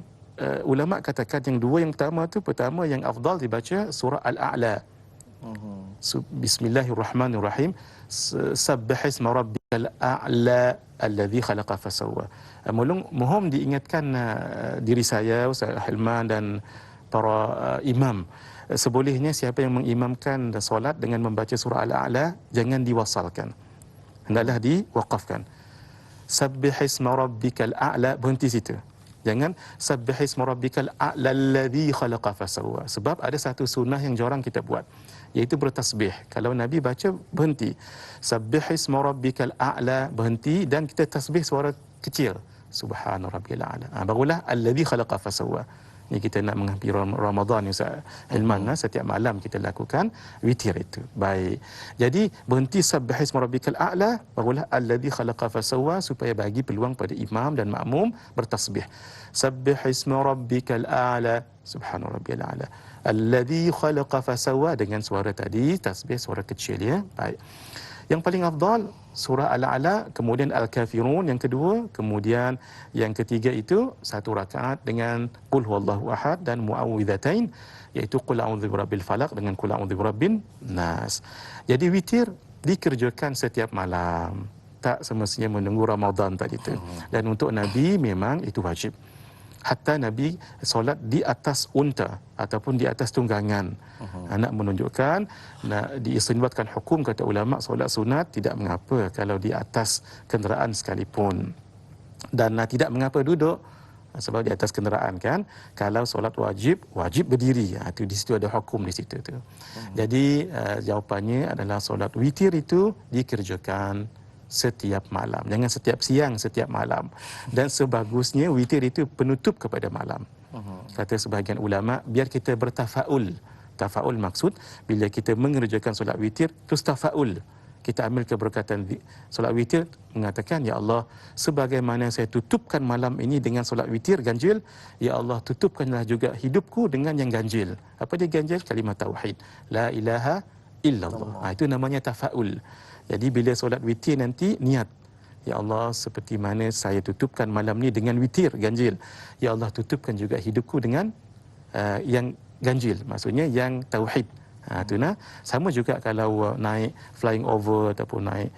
B: ulama katakan yang 2 yang pertama yang afdal dibaca surah Al-A'la. Bismillahirrahmanirrahim. Sabbihisma rabbikal a'la alladhi khalaqa fasawwa. Mohon diingatkan diri saya, Ustaz Hilman dan para imam, sebolehnya siapa yang mengimamkan solat dengan membaca surah Al-A'la jangan diwasalkan, hendaklah diwaqafkan. Sabbihisma rabbikal a'la, berhenti situ. Jangan sabbihisma rabbikal a'la alladhi khalaqa fasawwa. Sebab ada satu sunnah yang jarang kita buat, iaitu bertasbih. Kalau Nabi baca, berhenti. Sabbihisma rabbikal a'la, berhenti, dan kita tasbih suara kecil. Subhana rabbiyal a'la. Barulah alladhi khalaqa fasawwa. Ini kita nak menghampiri Ramadan, Ustaz Hilman, setiap malam kita lakukan witir itu. Baik. Jadi berhenti sabbihisma rabbikal a'la, barulah alladzi khalaqa fasawwa, supaya bagi peluang pada imam dan makmum bertasbih. Sabbihisma rabbikal a'la, subhana rabbiyal a'la. Alladzi khalaqa fasawwa, dengan suara tadi tasbih suara kecil, ya. Baik. Yang paling afdal surah Al-A'la, kemudian Al-Kafirun yang kedua, kemudian yang ketiga itu 1 rakaat dengan Qul huwallahu ahad dan Muawwidzatain, iaitu Qul a'udzu birabbil falaq dengan Qul a'udzu birabbin nas. Jadi witir dikerjakan setiap malam, tak semestinya menunggu Ramadan tadi itu. Dan untuk Nabi memang itu wajib. Hatta Nabi solat di atas unta ataupun di atas tunggangan. Nak menunjukkan, nak diistinbatkan hukum, kata ulama, solat sunat tidak mengapa kalau di atas kenderaan sekalipun. Dan tidak mengapa duduk, sebab di atas kenderaan kan. Kalau solat wajib, wajib berdiri. Itu di situ ada hukum di situ tu. Jadi jawapannya adalah solat witir itu dikerjakan setiap malam. Jangan setiap siang, setiap malam. Dan sebagusnya witir itu penutup kepada malam. Kata sebahagian ulama, biar kita bertafaul. Tafaul maksud bila kita mengerjakan solat witir, terus tafaul. Kita ambil keberkatan solat witir, mengatakan, ya Allah, sebagaimana saya tutupkan malam ini dengan solat witir ganjil, ya Allah, tutupkanlah juga hidupku dengan yang ganjil. Apa dia ganjil? Kalimat tauhid, la ilaha illallah. Itu namanya tafaul. Jadi bila solat witir nanti niat, ya Allah, seperti mana saya tutupkan malam ni dengan witir ganjil, ya Allah, tutupkan juga hidupku dengan yang ganjil, maksudnya yang tauhid. Itu sama juga kalau naik flying over ataupun naik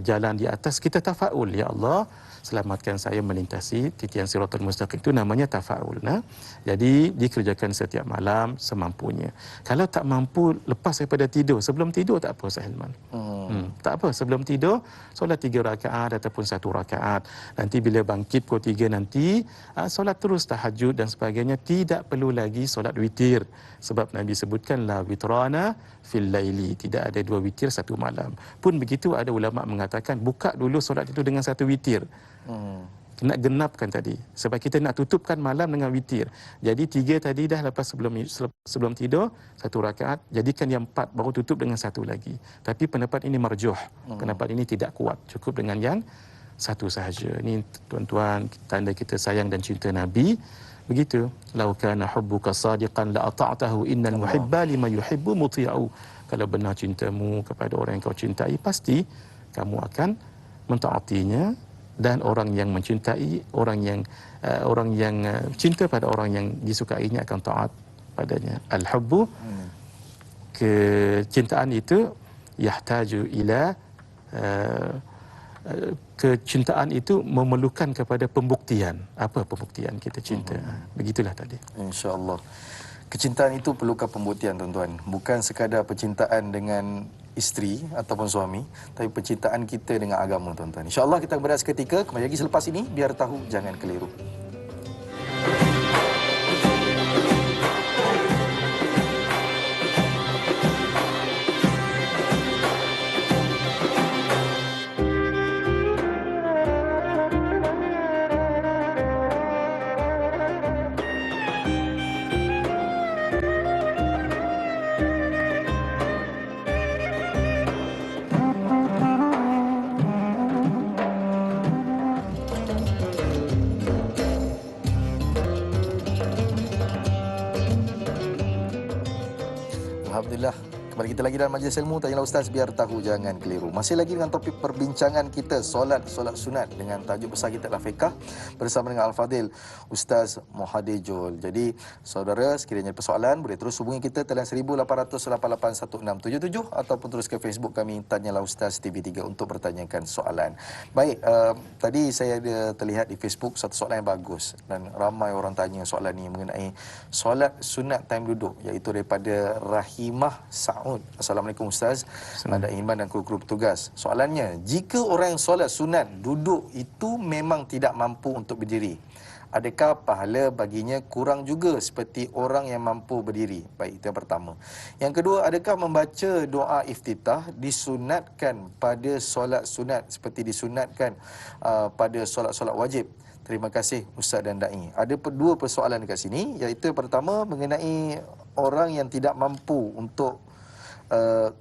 B: jalan di atas, kita tafaul, ya Allah, selamatkan saya melintasi titian siratal mustaqim. Itu namanya tafaul. Jadi dikerjakan setiap malam semampunya. Kalau tak mampu lepas daripada tidur, sebelum tidur tak apa, Ustaz Hilman. Tak apa, sebelum tidur solat 3 rakaat ataupun 1 rakaat. Nanti bila bangkit pukul 3 nanti solat terus tahajud dan sebagainya. Tidak perlu lagi solat witir, sebab Nabi sebutkan la witrana fil laili, tidak ada 2 witir 1 malam. Pun begitu ada ulama mengatakan buka dulu solat itu dengan 1 witir. Nak genapkan tadi, sebab kita nak tutupkan malam dengan witir. Jadi 3 tadi dah, lepas sebelum tidur 1 rakaat, jadikan yang 4, baru tutup dengan 1 lagi. Tapi pendapat ini marjuh, pendapat ini tidak kuat, cukup dengan yang 1 sahaja. Ini tuan-tuan, tanda kita sayang dan cinta Nabi. Begitu, lau kana hubbuka sadiqan la ata'tahu innal muhibba lima yuhibbu muti'u. Kalau benar cintamu kepada orang yang kau cintai, pasti kamu akan mentaatinya. Dan orang yang mencintai, orang yang cinta pada orang yang disukainya akan taat padanya. Al-hubbu, kecintaan itu yahtaju ila kecintaan itu memerlukan kepada pembuktian. Apa pembuktian kita cinta? Begitulah tadi.
A: InsyaAllah. Kecintaan itu perlukan pembuktian, tuan-tuan. Bukan sekadar percintaan dengan isteri ataupun suami, tapi percintaan kita dengan agama, tuan-tuan. InsyaAllah kita berehat seketika. Kembali lagi selepas ini. Biar tahu, jangan keliru. Alhamdulillah, kembali kita lagi dalam majlis ilmu. Tanyalah Ustaz, biar tahu jangan keliru. Masih lagi dengan topik perbincangan kita, solat sunat, dengan tajuk besar kita adalah fiqh, bersama dengan Al-Fadil Ustaz Muhadi Jol. Jadi saudara, sekiranya persoalan boleh terus hubungi kita talian 1800881677 ataupun terus ke Facebook kami Tanyalah Ustaz TV3 untuk bertanyakan soalan. Baik, tadi saya ada terlihat di Facebook satu soalan yang bagus dan ramai orang tanya soalan ini mengenai solat sunat time duduk, iaitu daripada Rahimah Saud. Assalamualaikum Ustaz, Anda Iman dan kru-kru petugas. Soalannya, jika orang yang solat sunat duduk itu memang tidak mampu untuk berdiri, adakah pahala baginya kurang juga seperti orang yang mampu berdiri? Baik, itu yang pertama. Yang kedua, adakah membaca doa iftitah disunatkan pada solat sunat seperti disunatkan pada solat-solat wajib? Terima kasih Ustaz dan Da'i. Ada dua persoalan dekat sini, iaitu yang pertama mengenai orang yang tidak mampu untuk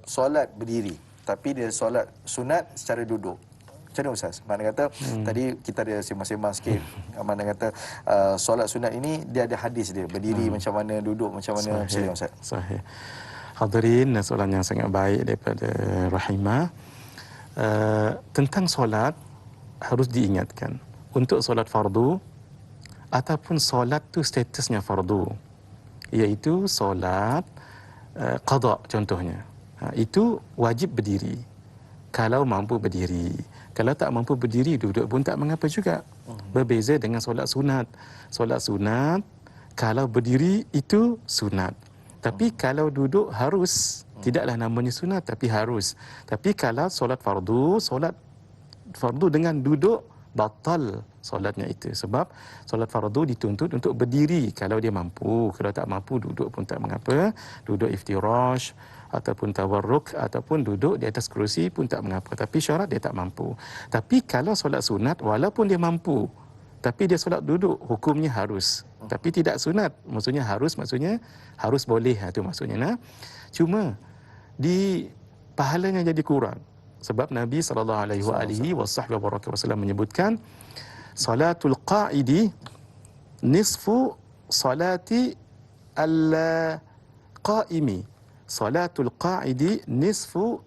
A: solat berdiri, tapi dia solat sunat secara duduk. Macam mana Ustaz? Mana kata tadi kita ada sembang-sembang sikit. Mana kata solat sunat ini dia ada hadis dia, berdiri macam mana, duduk macam mana. Silakan Ustaz.
B: Sahih. Hadirin, soalan yang sangat baik daripada Rahimah. Tentang solat harus diingatkan, untuk solat fardu ataupun solat tu statusnya fardu, iaitu solat qada contohnya, itu wajib berdiri kalau mampu berdiri. Kalau tak mampu berdiri, duduk pun tak mengapa juga. Berbeza dengan solat sunat. Solat sunat kalau berdiri itu sunat, tapi kalau duduk harus. Tidaklah namanya sunat, tapi harus. Tapi kalau solat fardu dengan duduk batal solatnya itu, sebab solat fardu dituntut untuk berdiri kalau dia mampu. Kalau tak mampu, duduk pun tak mengapa. Duduk iftirash ataupun tawarruk ataupun duduk di atas kerusi pun tak mengapa, tapi syarat dia tak mampu. Tapi kalau solat sunat, walaupun dia mampu tapi dia solat duduk, hukumnya harus. Tapi tidak sunat, maksudnya harus boleh, itu maksudnya. Nah, cuma di pahalanya jadi kurang. Sebab Nabi SAW menyebutkan salatul qa'idi nisfu salati al-qa'imi. Salatul qa'idi nisfu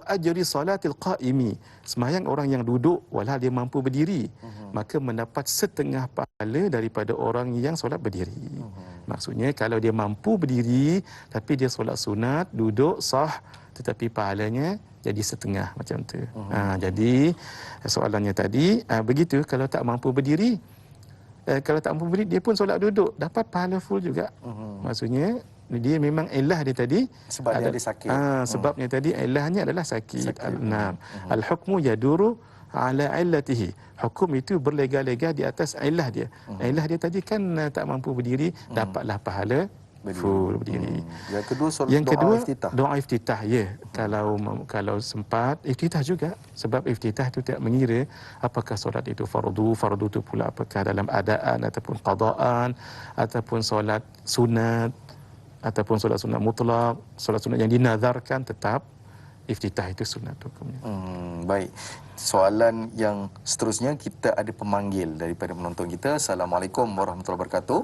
B: ajri salatil qa'imi. Sembahyang orang yang duduk walau dia mampu berdiri, maka mendapat setengah pahala daripada orang yang solat berdiri. Maksudnya kalau dia mampu berdiri tapi dia solat sunat, duduk sah, tetapi pahalanya jadi setengah macam tu. Jadi soalannya tadi begitu. Kalau tak mampu berdiri, dia pun solat duduk, dapat pahala full juga. Maksudnya dia memang ilah dia tadi
A: sebab dia ada sakit.
B: Sebabnya tadi ilahnya adalah sakit. Al-hukmu yaduru ala illatihi. Hukum itu berlega-lega di atas ilah dia. Ilah dia tadi kan tak mampu berdiri, dapatlah pahala full berdiri. Yang kedua doa iftitah. Ya, kalau sempat iftitah juga, sebab iftitah itu tidak mengira apakah solat itu fardu itu pula apakah dalam adaan ataupun qadaan ataupun solat sunat ataupun solat sunat mutlak, solat sunat yang dinazarkan, tetap iftitah itu sunat hukumnya.
A: Baik. Soalan yang seterusnya, kita ada pemanggil daripada penonton kita. Assalamualaikum warahmatullahi wabarakatuh.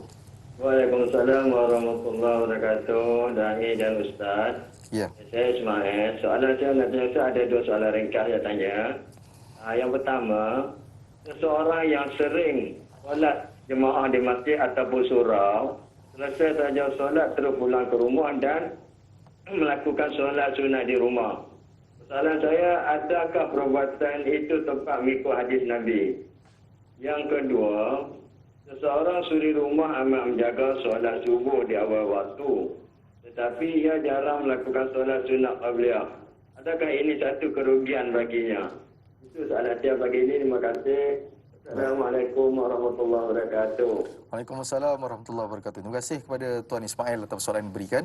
D: Waalaikumsalam warahmatullahi wabarakatuh, Da'i dan Ustaz.
A: Ya.
D: Saya Ismail. Soalan saya nak tanya Ustaz, ada dua soalan ringkas saya tanya. Yang pertama, seseorang yang sering solat jemaah di masjid ataupun surau, selesai saja solat terus pulang ke rumah dan melakukan solat sunat di rumah. Soalan saya, adakah perbuatan itu tepat mengikut hadis Nabi? Yang kedua, seseorang suri rumah amat menjaga solat subuh di awal waktu, tetapi ia jarang melakukan solat sunat qabliyah. Adakah ini satu kerugian baginya? Itu soalan saya pagi ini. Terima kasih. Assalamualaikum warahmatullahi wabarakatuh.
A: Waalaikumsalam warahmatullahi wabarakatuh. Terima kasih kepada Tuan Ismail atas soalan yang diberikan.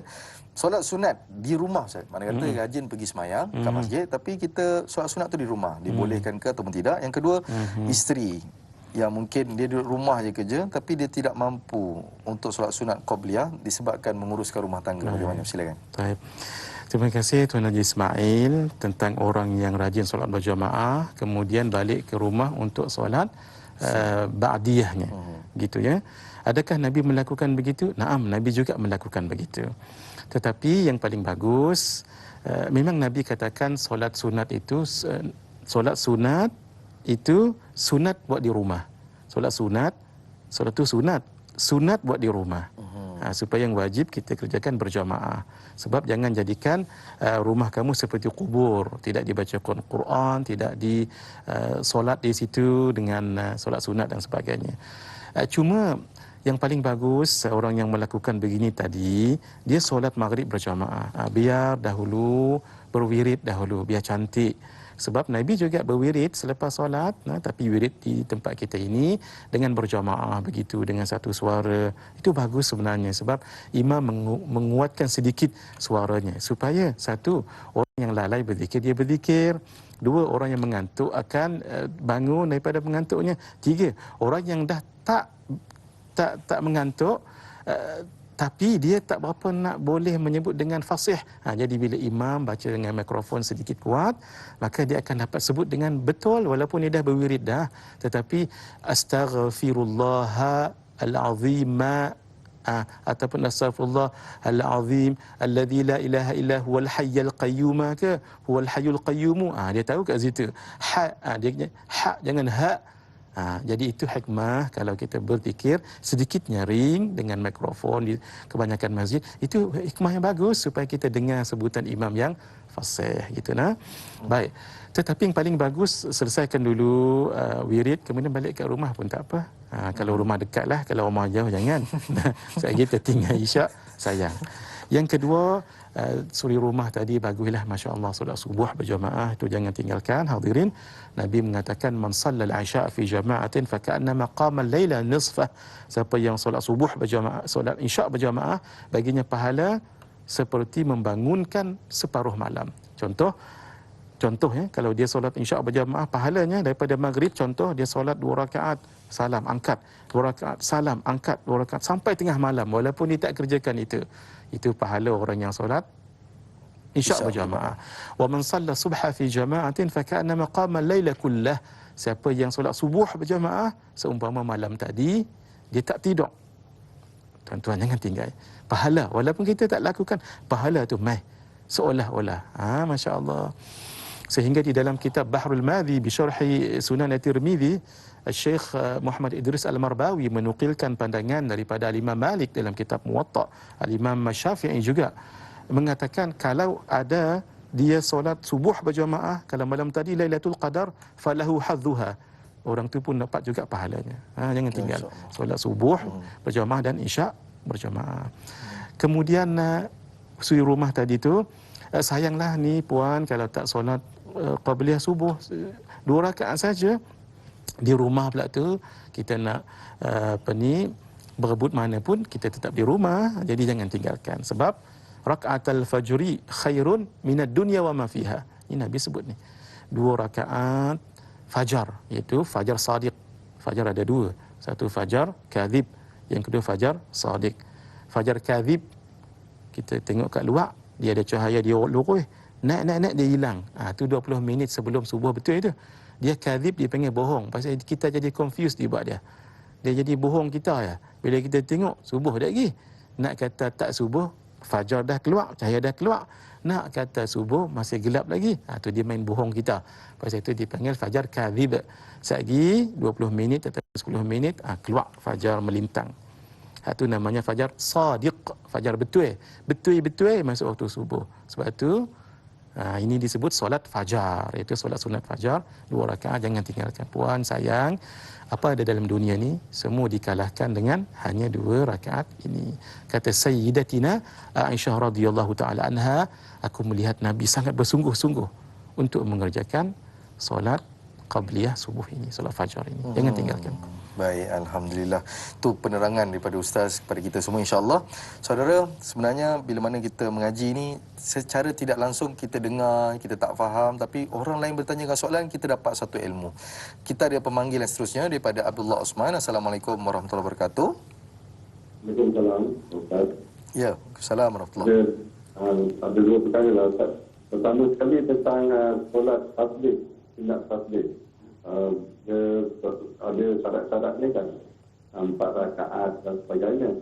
A: Solat sunat di rumah, Ustaz. Mana kata rajin pergi semayang ke masjid, tapi kita solat sunat tu di rumah. Dibolehkan ke ataupun tidak? Yang kedua, isteri yang mungkin dia duduk rumah je kerja, tapi dia tidak mampu untuk solat sunat qabliyah disebabkan menguruskan rumah tangga. Bagaimana? Silakan.
B: Baik. Terima kasih Tuan Haji Ismail tentang orang yang rajin solat berjamaah kemudian balik ke rumah untuk solat ba'diyahnya. Gitu ya. Adakah Nabi melakukan begitu? Naam, Nabi juga melakukan begitu. Tetapi yang paling bagus memang Nabi katakan solat sunat itu sunat buat di rumah. Solat tu sunat buat di rumah. Supaya yang wajib kita kerjakan berjamaah. Sebab jangan jadikan rumah kamu seperti kubur, tidak dibaca Quran, tidak solat di situ dengan solat sunat dan sebagainya. Cuma yang paling bagus orang yang melakukan begini tadi, dia solat maghrib berjamaah. Biar dahulu berwirid dahulu, biar cantik. Sebab Nabi juga berwirid selepas solat, tapi wirid di tempat kita ini dengan berjamaah begitu, dengan satu suara. Itu bagus sebenarnya sebab imam menguatkan sedikit suaranya. Supaya satu, orang yang lalai berzikir, dia berzikir. Dua, orang yang mengantuk akan bangun daripada mengantuknya. Tiga, orang yang dah tak mengantuk, tapi dia tak berapa nak boleh menyebut dengan fasih. Jadi bila imam baca dengan mikrofon sedikit kuat, maka dia akan dapat sebut dengan betul walaupun dia dah berwirid dah. Tetapi astaghfirullah al-azim ataupun astaghfirullah al-azim alladzi la ilaha illa huwal hayyul qayyum ke huwal hayyul qayyum. Dia tahu kat situ. Dia jangan jadi itu hikmah kalau kita berzikir sedikit nyaring dengan mikrofon di kebanyakan masjid. Itu hikmah yang bagus supaya kita dengar sebutan imam yang fasih gitu nah. Baik. Tetapi yang paling bagus selesaikan dulu wirid kemudian balik ke rumah pun tak apa. Kalau rumah dekatlah, kalau rumah jauh jangan. Sebab kita tinggal isyak sayang. Yang kedua, suri rumah tadi baguslah, masya-Allah, solat subuh berjamaah itu jangan tinggalkan hadirin. Nabi mengatakan man shallal isya fi jama'atin fa ka'annama qama al-laila nisfah. Siapa yang solat subuh berjamaah, solat isya berjamaah, baginya pahala seperti membangunkan separuh malam. Contoh ya, kalau dia solat isya berjamaah, pahalanya daripada maghrib, contoh dia solat 2 rakaat salam angkat, 2 rakaat salam angkat, 2 rakaat sampai tengah malam walaupun dia tak kerjakan itu. Itu pahala orang yang solat isya berjamaah. Wa man shalla subha fi jama'atin fa ka'annama qama al-laila kullah. Siapa yang solat subuh berjamaah seumpama malam tadi dia tak tidur. Tuan-tuan jangan tinggal. Pahala walaupun kita tak lakukan, pahala tu mai seolah-olah. Masya-Allah. Sehingga di dalam kitab Bahrul Madhi bi syarhi Sunan At-Tirmizi, Syekh Muhammad Idris Al-Marbawi menukilkan pandangan daripada Imam Malik dalam kitab Muwatta, Imam Syafi'i juga mengatakan kalau ada dia solat subuh berjamaah kalau malam tadi Lailatul Qadar falahu hadzuha, orang tu pun dapat juga pahalanya. Jangan tinggal solat subuh berjamaah dan isyak berjamaah. Kemudian suri rumah tadi tu, sayanglah ni puan kalau tak solat qabliyah subuh 2 rakaat saja di rumah pula tu, kita nak berebut mana pun kita tetap di rumah, jadi jangan tinggalkan. Sebab rakaatul fajri khairun minad dunya wa ma fiha. Ini Nabi sebut ni. 2 rakaat fajar, iaitu fajar sadiq. Fajar ada 2. Satu fajar kadhib, yang kedua fajar sadiq. Fajar kadhib kita tengok kat luar, dia ada cahaya dia lurus, naik dia hilang. Tu 20 minit sebelum subuh betul itu. Dia kadhib, dia panggil bohong. Pasal kita jadi confused dia buat dia. Dia jadi bohong kita ya. Bila kita tengok subuh dah lagi. Nak kata tak subuh, fajar dah keluar, cahaya dah keluar. Nak kata subuh masih gelap lagi. Tu dia main bohong kita. Pasal itu dipanggil fajar kadhib. Lagi 20 minit atau 10 minit keluar fajar melintang. Itu namanya fajar sadiq, fajar betul. Betul masuk waktu subuh. Sebab tu Ini disebut solat fajar, iaitu solat sunat fajar 2 rakaat, jangan tinggalkan. Puan sayang, apa ada dalam dunia ni semua dikalahkan dengan hanya 2 rakaat ini. Kata Sayyidatina Aisyah radhiyallahu taala anha, aku melihat Nabi sangat bersungguh-sungguh untuk mengerjakan solat qabliyah subuh ini, solat fajar ini. Jangan tinggalkan.
A: Baik, Alhamdulillah. Itu penerangan daripada Ustaz kepada kita semua, insya-Allah. Saudara, sebenarnya bila mana kita mengaji ni, secara tidak langsung kita dengar, kita tak faham, tapi orang lain bertanyakan soalan, kita dapat satu ilmu. Kita ada pemanggilan seterusnya daripada Abdullah Osman. Assalamualaikum warahmatullahi wabarakatuh.
E: Waalaikumsalam, Ustaz.
A: Ya, Assalamualaikum warahmatullahi wabarakatuh.
E: Ada 2 perkara lah, Ustaz. Pertama sekali tentang solat tasbih, sunat tasbih. Dia ada syarat-syaratnya kan, 4 rakaat dan sebagainya.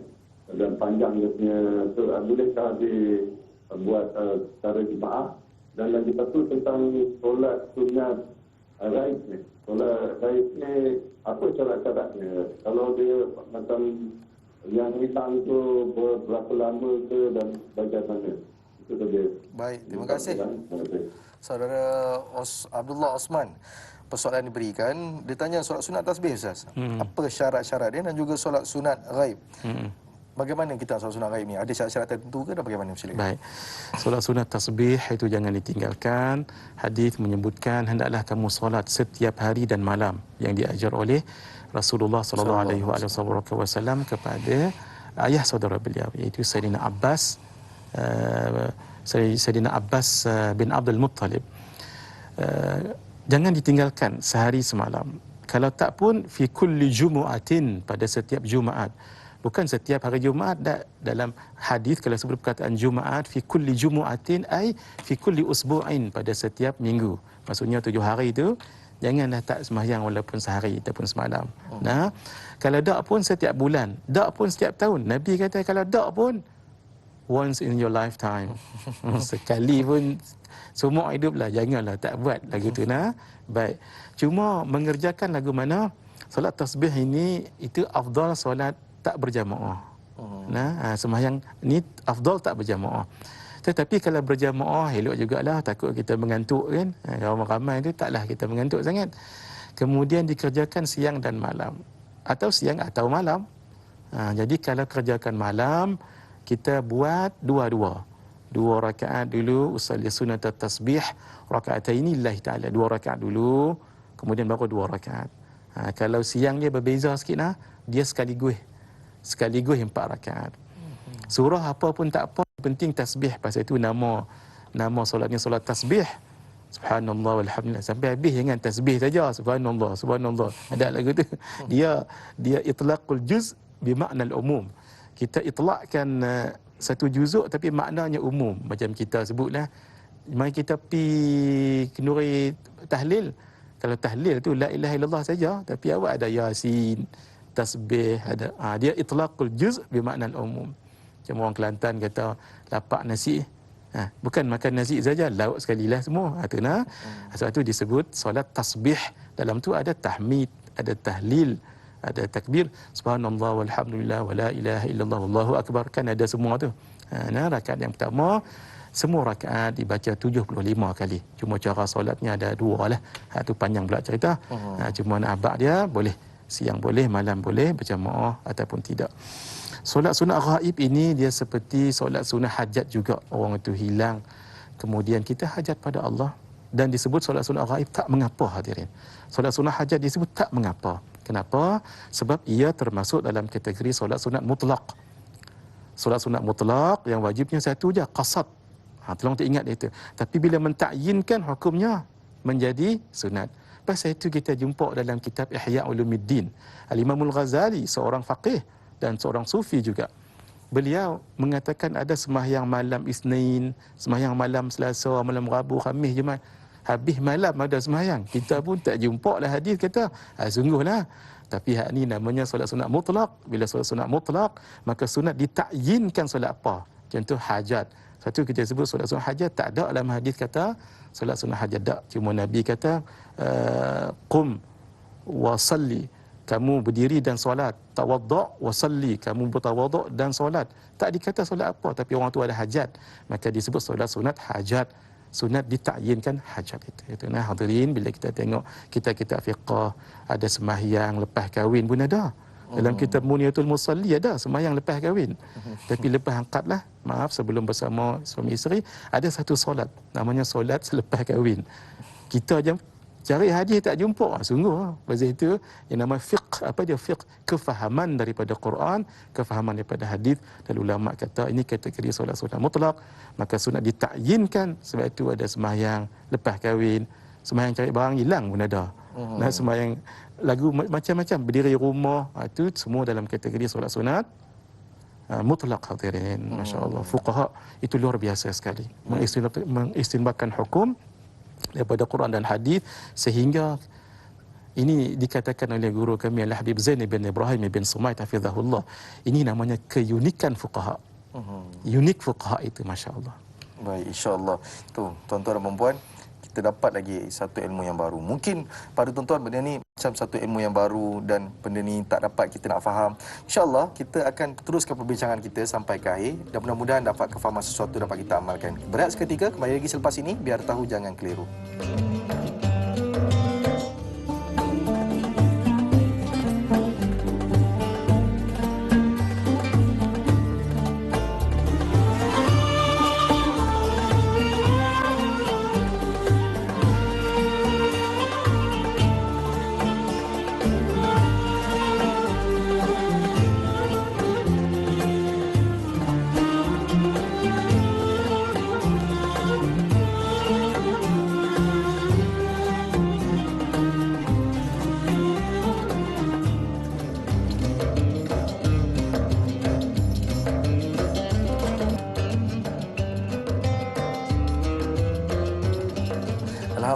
E: Dan panjang dia punya tu, bolehkah dibuat secara jemaah? Dan lagi satu tentang solat sunat raib ni. Solat raib ni, apa syarat-syaratnya? Kalau dia macam yang hilang tu berapa lama ke dan bagaimana? Itu saja.
A: Baik, terima kasih. Saudara Abdullah Osman. Persoalan diberikan, dia tanya solat sunat tasbih, Ustaz. Apa syarat-syarat dia dan juga solat sunat ghaib. Bagaimana kita solat sunat ghaib ni? Ada syarat-syarat tertentu ke dan bagaimana? Silakan.
B: Baik. Solat sunat tasbih itu jangan ditinggalkan. Hadis menyebutkan hendaklah kamu solat setiap hari dan malam yang diajar oleh Rasulullah sallallahu alaihi wasallam kepada ayah saudara beliau, iaitu Sayyidina Abbas bin Abdul Muttalib. Jangan ditinggalkan sehari semalam. Kalau tak pun fi kulli jumu'atin, pada setiap Jumaat. Bukan setiap hari Jumaat. Dalam hadis kalau sebut perkataan Jumaat, fi kulli jumu'atin ay fi kulli usbu'in, pada setiap minggu. Maksudnya 7 hari itu janganlah tak sembahyang walaupun sehari ataupun semalam. Nah, kalau tak pun setiap bulan, tak pun setiap tahun. Nabi kata kalau tak pun once in your lifetime. Sekali pun semua hidup lah, janganlah tak buat lagu tu nah. Baik. Cuma mengerjakan lagu mana solat tasbih ini itu afdal solat tak berjamaah. Nah, sembahyang ni afdal tak berjamaah. Tetapi kalau berjamaah elok jugalah, takut kita mengantuk kan. Ramai-ramai tu taklah kita mengantuk sangat. Kemudian dikerjakan siang dan malam atau siang atau malam. Jadi kalau kerjakan malam, kita buat 2 rakaat dulu, usalli sunat tasbih rakaataini lillahi ta'ala, 2 rakaat dulu, kemudian baru 2 rakaat. Kalau siang dia berbeza sikit nah, dia sekaligus 4 rakaat. Surah apa pun tak apa, penting tasbih. Pasal itu nama solatnya solat tasbih. Subhanallah walhamdulillah, sampai habis dengan tasbih saja. Subhanallah, subhanallah. Ada lagu tu. Dia itlaqul juz bermakna al-umum. Kita itlaqkan satu juzuk tapi maknanya umum. Macam kita sebutlah, mari kita pergi kenduri tahlil. Kalau tahlil tu la ilaha illallah saja, tapi awak ada yasin, tasbih, ada dia itlaqul juz bermakna al-umum. Macam orang Kelantan kata lapak nasi. Bukan makan nasi saja, lauk sekali lah semua. Itu nah. Sebab tu disebut solat tasbih. Dalam tu ada tahmid, ada tahlil, ada takbir, subhanallah walhamdulillah wala ilaha illallah wallahu akbar, kan ada semua tu. Nah, rakaat yang pertama semua rakaat dibaca 75 kali. Cuma cara solatnya ada 2 lah. Tu panjang pula cerita. Cuma nak abad dia boleh siang boleh, malam boleh, berjamaah ataupun tidak. Solat sunat ghaib ini dia seperti solat sunat hajat juga. Orang itu hilang, kemudian kita hajat pada Allah, dan disebut solat sunat ghaib tak mengapa hadirin. Solat sunat hajat disebut tak mengapa. Kenapa? Sebab ia termasuk dalam kategori solat sunat mutlak. Solat sunat mutlak yang wajibnya satu je, qasad. Tolong diingat itu. Tapi bila mentakyinkan hukumnya menjadi sunat. Pasal itu kita jumpa dalam kitab Ihya Ulumuddin. Al-Imam Al-Ghazali, seorang faqih dan seorang sufi juga. Beliau mengatakan ada sembahyang malam Isnin, sembahyang malam Selasa, malam Rabu, Khamis, Jumaat. Habis malam ada sembahyang. Kita pun tak jumpa lah hadis kata. Sungguhlah. Tapi hak ni namanya solat sunat mutlak. Bila solat sunat mutlak, maka sunat ditakyinkan solat apa. Contoh hajat. Satu kita sebut solat sunat hajat, tak ada dalam hadis kata solat sunat hajat tak. Cuma Nabi kata qum wa salli, kamu berdiri dan solat. Tawadda' wa salli, kamu bertawaduk dan solat. Tak dikata solat apa, tapi orang tu ada hajat, maka disebut solat sunat hajat. sunat ditakyinkan hajat itu. Itu nah hadirin, bila kita tengok kita fiqh ada sembahyang lepas kahwin pun ada. Dalam kitab Muniyatul Musalli ada sembahyang lepas kahwin. Tapi lepas angkatlah, maaf sebelum bersama suami isteri, ada satu solat namanya solat selepas kahwin. Kita je cari hadis tak jumpa, sungguh. Pasal itu yang nama fiqh, apa dia fiqh? Kefahaman daripada Quran, kefahaman daripada hadis. Dan ulama kata ini kategori solat sunat mutlak, maka sunat ditakyinkan. Sebab itu ada sembahyang lepas kahwin, sembahyang cari barang hilang pun ada. Nah, sembahyang lagu macam-macam, berdiri rumah, itu semua dalam kategori solat sunat mutlak hadirin. Masya-Allah, fuqaha itu luar biasa sekali mengistinbatkan hukum daripada Quran dan hadis, sehingga ini dikatakan oleh guru kami Al-Habib Zain bin Ibrahim bin Sumay hafizahullah, ini namanya keunikan fuqaha. Unik fuqaha itu, masya-Allah.
A: Baik, insya-Allah. Tu tuan-tuan dan puan-puan, kita dapat lagi satu ilmu yang baru. Mungkin pada tuan-tuan benda ni macam satu ilmu yang baru dan benda ni tak dapat kita nak faham. InsyaAllah kita akan teruskan perbincangan kita sampai ke akhir dan mudah-mudahan dapat kefahaman sesuatu dapat kita amalkan. Berehat seketika, kembali lagi selepas ini, biar tahu jangan keliru.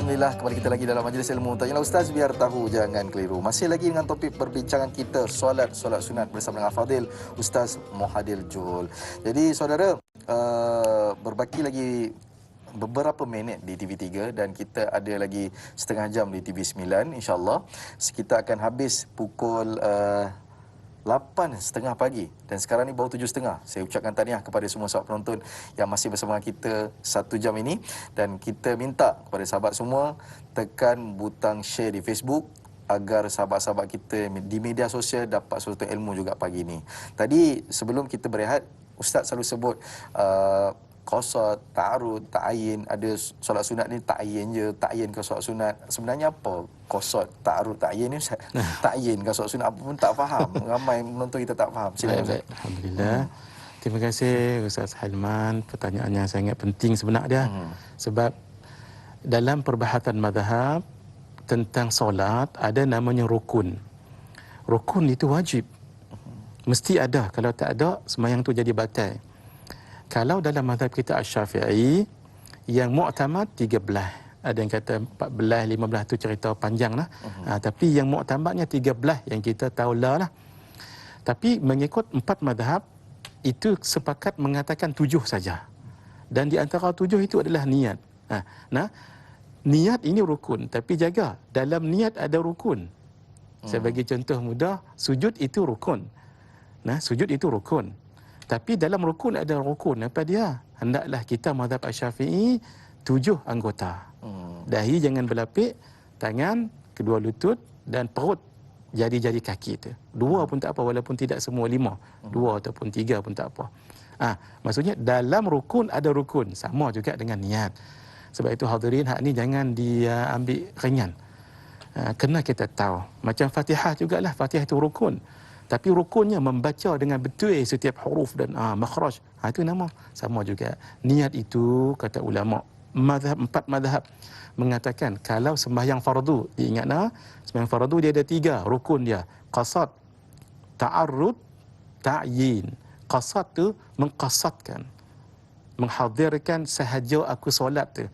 A: Alhamdulillah, kembali kita lagi dalam majlis ilmu. Tanyalah Ustaz, biar tahu jangan keliru. Masih lagi dengan topik perbincangan kita solat sunat bersama dengan Fadil Ustaz Muhadil Jul. Jadi saudara, berbaki lagi beberapa minit di TV3 dan kita ada lagi setengah jam di TV9 insya-Allah. Kita akan habis pukul 8:30 pagi dan sekarang ni baru 7:30. Saya ucapkan tahniah kepada semua sahabat penonton yang masih bersama kita 1 jam ini, dan kita minta kepada sahabat semua tekan butang share di Facebook agar sahabat-sahabat kita di media sosial dapat sesuatu ilmu juga pagi ini. Tadi sebelum kita berehat, Ustaz selalu sebut qasad, ta'arud, ta'ayin. Ada solat sunat ni ta'ayin je, ta'ayin ke solat sunat. Sebenarnya apa qasad, ta'arud, ta'ayin ni Ustaz? Ta'ayin ke solat sunat, apa pun tak faham. Ramai penonton kita tak faham. Silakan Ustaz.
B: Alhamdulillah. Terima kasih Ustaz Hilman, pertanyaannya sangat penting sebenarnya. Sebab dalam perbahasan mazhab tentang solat ada namanya rukun. Rukun itu wajib. Mesti ada, kalau tak ada sembahyang tu jadi batal. Kalau dalam mazhab kita Asy-Syafi'i, yang mu'tamad 13. Ada yang kata 14, 15 tu cerita panjang lah. Tapi yang mu'tamadnya 13 yang kita tahu lah. Tapi mengikut 4 mazhab, itu sepakat mengatakan 7 saja. Dan di antara 7 itu adalah niat. Nah, niat ini rukun. Tapi jaga, dalam niat ada rukun. Saya bagi contoh mudah, sujud itu rukun. Nah, sujud itu rukun. Tapi dalam rukun ada rukun. Apa dia? Hendaklah kita mazhab Asy-Syafi'i 7 anggota. Dahi jangan berlapik, tangan, kedua lutut dan perut, jari-jari kaki itu. 2 pun tak apa, walaupun tidak semua 5. 2 ataupun 3 pun tak apa. Maksudnya dalam rukun ada rukun. Sama juga dengan niat. Sebab itu hadirin, hak ni jangan diambil ringan. Kena kita tahu. Macam Fatihah jugalah. Fatihah itu rukun. Tapi rukunnya membaca dengan betul setiap huruf dan makhraj. Itu nama. Sama juga. Niat itu, kata ulama, mazhab 4 mazhab mengatakan kalau sembahyang fardu, diingatlah, sembahyang fardu dia ada 3 rukun dia. Qasad, ta'arrud, ta'yin. Qasad tu mengqasadkan, menghadirkan sahaja aku solat tu.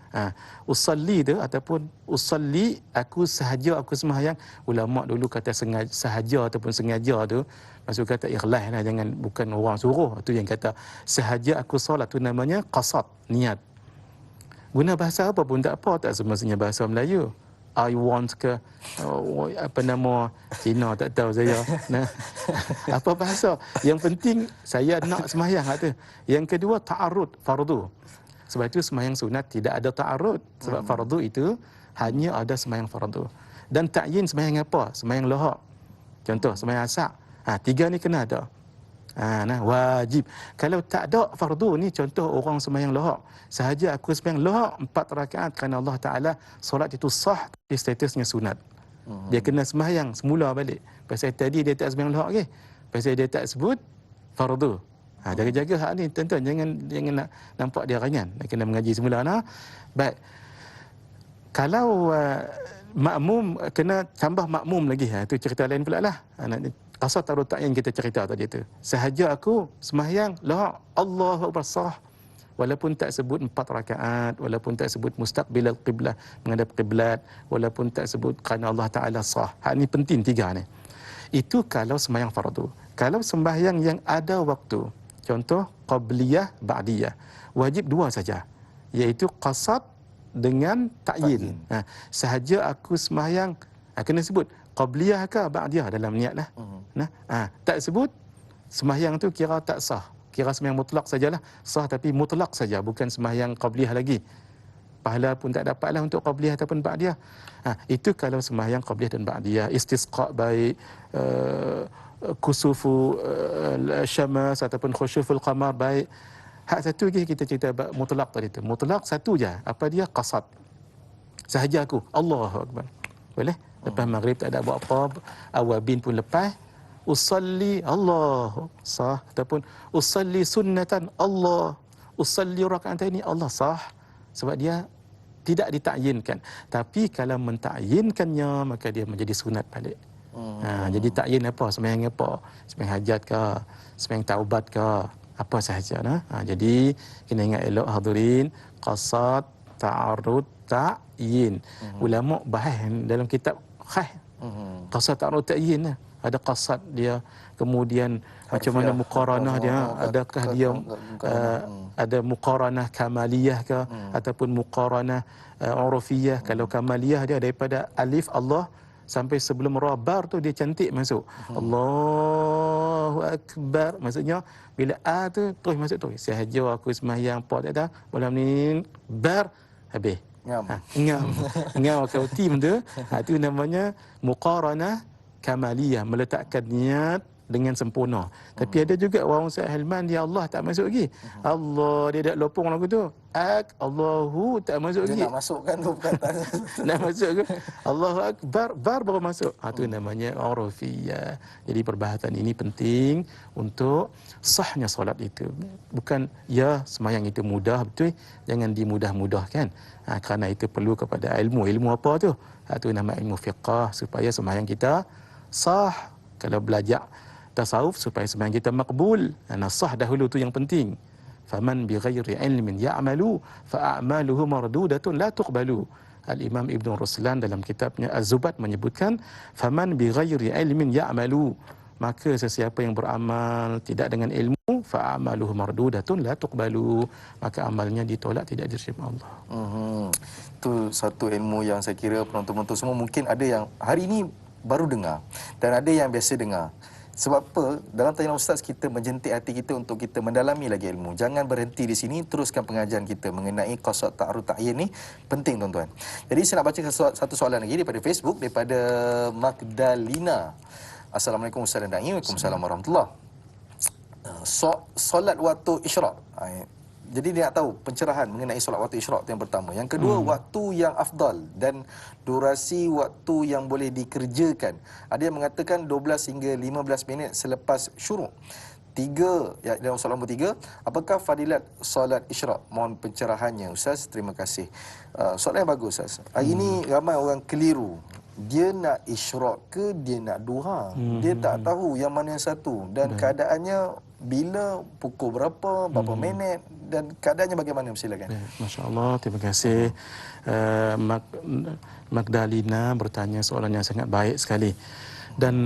B: Usalli tu ataupun usalli, aku sahaja aku sembahyang. Ulama dulu kata sengaja, sahaja ataupun sengaja tu, maksud kata ikhlas lah, jangan bukan orang suruh. Tu yang kata sahaja aku solat tu namanya qasad, niat. Guna bahasa apa pun tak apa, tak semestinya bahasa Melayu. I want ke apa nama Cina tak tahu saya. Nah, apa bahasa? Yang penting saya nak sembahyang tu. Yang kedua ta'arud, fardu. Sebab itu sembahyang sunat tidak ada ta'arud. Sebab fardu itu hanya ada sembahyang fardu. Dan ta'yin sembahyang apa? Sembahyang lohak. Contoh sembahyang asar. Tiga ni kena ada. Wajib. Kalau tak ada fardu ni, contoh orang sembahyang lohak, sahaja aku sembahyang lohak 4 rakaat kerana Allah Taala solat itu sah tapi statusnya sunat. Dia kena sembahyang semula balik. Pasal tadi dia tak sembahyang lohak ke? Pasal dia tak sebut fardu. Jaga-jaga hak ni tuan-tuan, jangan nak nampak dia ringan. Dia kena mengaji semula Baik. Kalau makmum kena tambah makmum lagi, itu cerita lain pula lah. Qasar ta'arud ta'yin kita cerita tadi tu. Sahaja aku sembahyang lohak, Allahu Akbar sah. Walaupun tak sebut 4 rakaat, walaupun tak sebut mustaqbilal qiblah, menghadap qiblat, walaupun tak sebut kerana Allah Taala sah. Hak ni penting 3 ni. Itu kalau sembahyang fardu. Kalau sembahyang yang ada waktu, contoh qabliyah, ba'diyah, wajib 2 saja, iaitu qasad dengan ta'yin. Sahaja aku sembahyang, kena sebut qabliyah ke ba'diyah dalam niat lah. Tak sebut, sembahyang tu kira tak sah. Kira sembahyang mutlak sajalah, sah tapi mutlak saja, bukan sembahyang qabliyah lagi. Pahala pun tak dapatlah untuk qabliyah ataupun ba'diyah. Itu kalau sembahyang qabliyah dan ba'diyah, istisqa baik, kusufu syamas ataupun khusyuful qamar baik. Hak satu lagi kita cerita mutlak tadi tu. Mutlak satu je. Apa dia? Qasad. Sahaja aku Allahu Akbar. Boleh? Lepas maghrib tak ada buat apa, awabin pun lepas. Usalli Allah sah, ataupun usalli sunnatan Allah, usalli raka'ataini Allah sah. Sebab dia tidak ditakyinkan. Tapi kalau mentakyinkannya, maka dia menjadi sunat balik. Jadi takyin apa? Sembahyang apa? Sembahyang hajat ke? Sembahyang taubat ke? Apa sahaja. Jadi kena ingat elok hadirin, qasad, ta'arud, ta'yin. Ulama bahas dalam kitab khas. Qasad, ta'arud, ta'yin. Ada qasad dia, kemudian macam mana muqaranah dia, adakah dia ada muqaranah kamaliyah ke ataupun muqaranah urufiyah. Kalau kamaliyah dia daripada alif Allah sampai sebelum ra bar tu dia cantik masuk. Allahu Akbar. Maksudnya bila a tu terus masuk tu. Sahaja aku sembahyang apa tak ada, malam ni bar habis. Ngam kau tim tu. Itu namanya muqaranah kamaliyah, meletakkan niat dengan sempurna. Tapi ada juga orang Ustaz Hilman, dia Allah tak masuk lagi. Allah dia dak lopong lagu tu. Allahu tak masuk lagi.
A: Dia nak masukkan tu perkataan.
B: Nak masuk ke? Allahu Akbar, bar baru masuk. Itu namanya urufiyah. Jadi perbahasan ini penting untuk sahnya solat itu. Bukan ya sembahyang itu mudah, betul. Jangan dimudah-mudahkan. Kerana itu perlu kepada ilmu. Ilmu apa tu? Itu nama ilmu fiqah, supaya sembahyang kita sah. Kalau belajar tasawuf supaya sembahyang kita makbul. Sah dahulu tu yang penting. Faman bighairi ilmin ya'malu fa'amaluhu mardudatun la tuqbalu. Al-Imam Ibn Ruslan dalam kitabnya Az-Zubat menyebutkan, faman bighairi ilmin ya'malu, maka sesiapa yang beramal tidak dengan ilmu, fa'amaluhu mardudatun la tuqbalu, maka amalnya ditolak, tidak diterima Allah.
A: Itu satu ilmu yang saya kira penonton-penonton semua mungkin ada yang hari ini baru dengar dan ada yang biasa dengar. Sebab apa? Dalam Tanya Ustaz kita menjentik hati kita untuk kita mendalami lagi ilmu. Jangan berhenti di sini, teruskan pengajian kita mengenai qasad, ta'arud, ta'yin ni penting tuan-tuan. Jadi saya nak baca satu soalan lagi daripada Facebook, daripada Magdalena. Assalamualaikum Ustaz dan Da'i. Waalaikumsalam warahmatullahi. Solat waktu isyraq. Jadi dia nak tahu pencerahan mengenai solat waktu isyraq yang pertama. Yang kedua, waktu yang afdal dan durasi waktu yang boleh dikerjakan. Ada yang mengatakan 12 hingga 15 minit selepas syuruk. Dalam soalan nombor 3, apakah fadilat solat isyraq? Mohon pencerahannya Ustaz. Terima kasih. Soalan yang bagus Ustaz. Hari ini ramai orang keliru. Dia nak isyraq ke dia nak duha? Dia tak tahu yang mana yang satu. Dan keadaannya bila, pukul berapa minit dan keadaannya bagaimana? Silakan.
B: Masya Allah, terima kasih. Magdalena bertanya soalan yang sangat baik sekali. Dan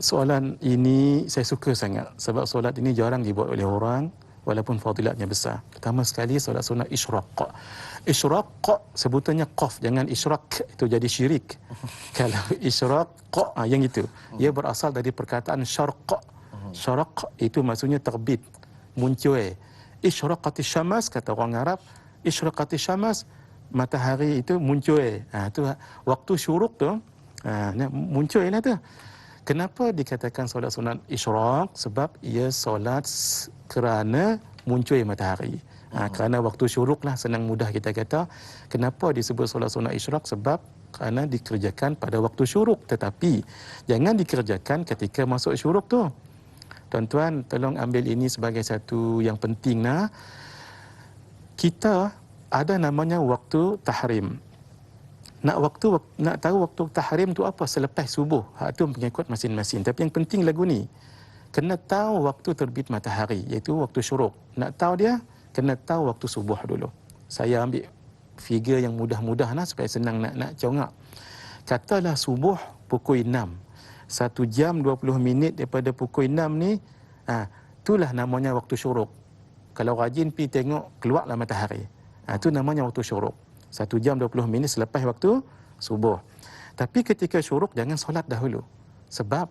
B: soalan ini saya suka sangat sebab solat ini jarang dibuat oleh orang walaupun fadilatnya besar. Pertama sekali solat sunat isyraq. Isyraq sebutannya qaf, jangan isyraq itu jadi syirik. Kalau isyraq yang itu ia berasal dari perkataan syarq. Syaraq itu maksudnya terbit, muncul. Isyraqatis syams kata orang Arab, isyraqati syamas, matahari itu muncul. Tu waktu syuruk tu muncul lah tu. Kenapa dikatakan solat sunat isyraq? Sebab ia solat kerana muncul matahari. Kerana waktu syuruk lah, senang mudah kita kata. Kenapa disebut solat sunat isyraq? Sebab kerana dikerjakan pada waktu syuruk. Tetapi jangan dikerjakan ketika masuk syuruk tu. Tuan-tuan, tolong ambil ini sebagai satu yang penting. Kita ada namanya waktu tahrim. Nak tahu waktu tahrim tu apa? Selepas subuh. Hak tu mengikut masing-masing. Tapi yang penting lagu ni, kena tahu waktu terbit matahari, iaitu waktu syuruk. Nak tahu dia, kena tahu waktu subuh dulu. Saya ambil figure yang mudah-mudah lah supaya senang nak congak. Katalah subuh pukul 6. 1 jam 20 minit daripada pukul 6 ni, itulah namanya waktu syuruk. Kalau rajin pergi tengok, keluarlah matahari. Itu namanya waktu syuruk. 1 jam 20 minit selepas waktu subuh. Tapi ketika syuruk, jangan solat dahulu. Sebab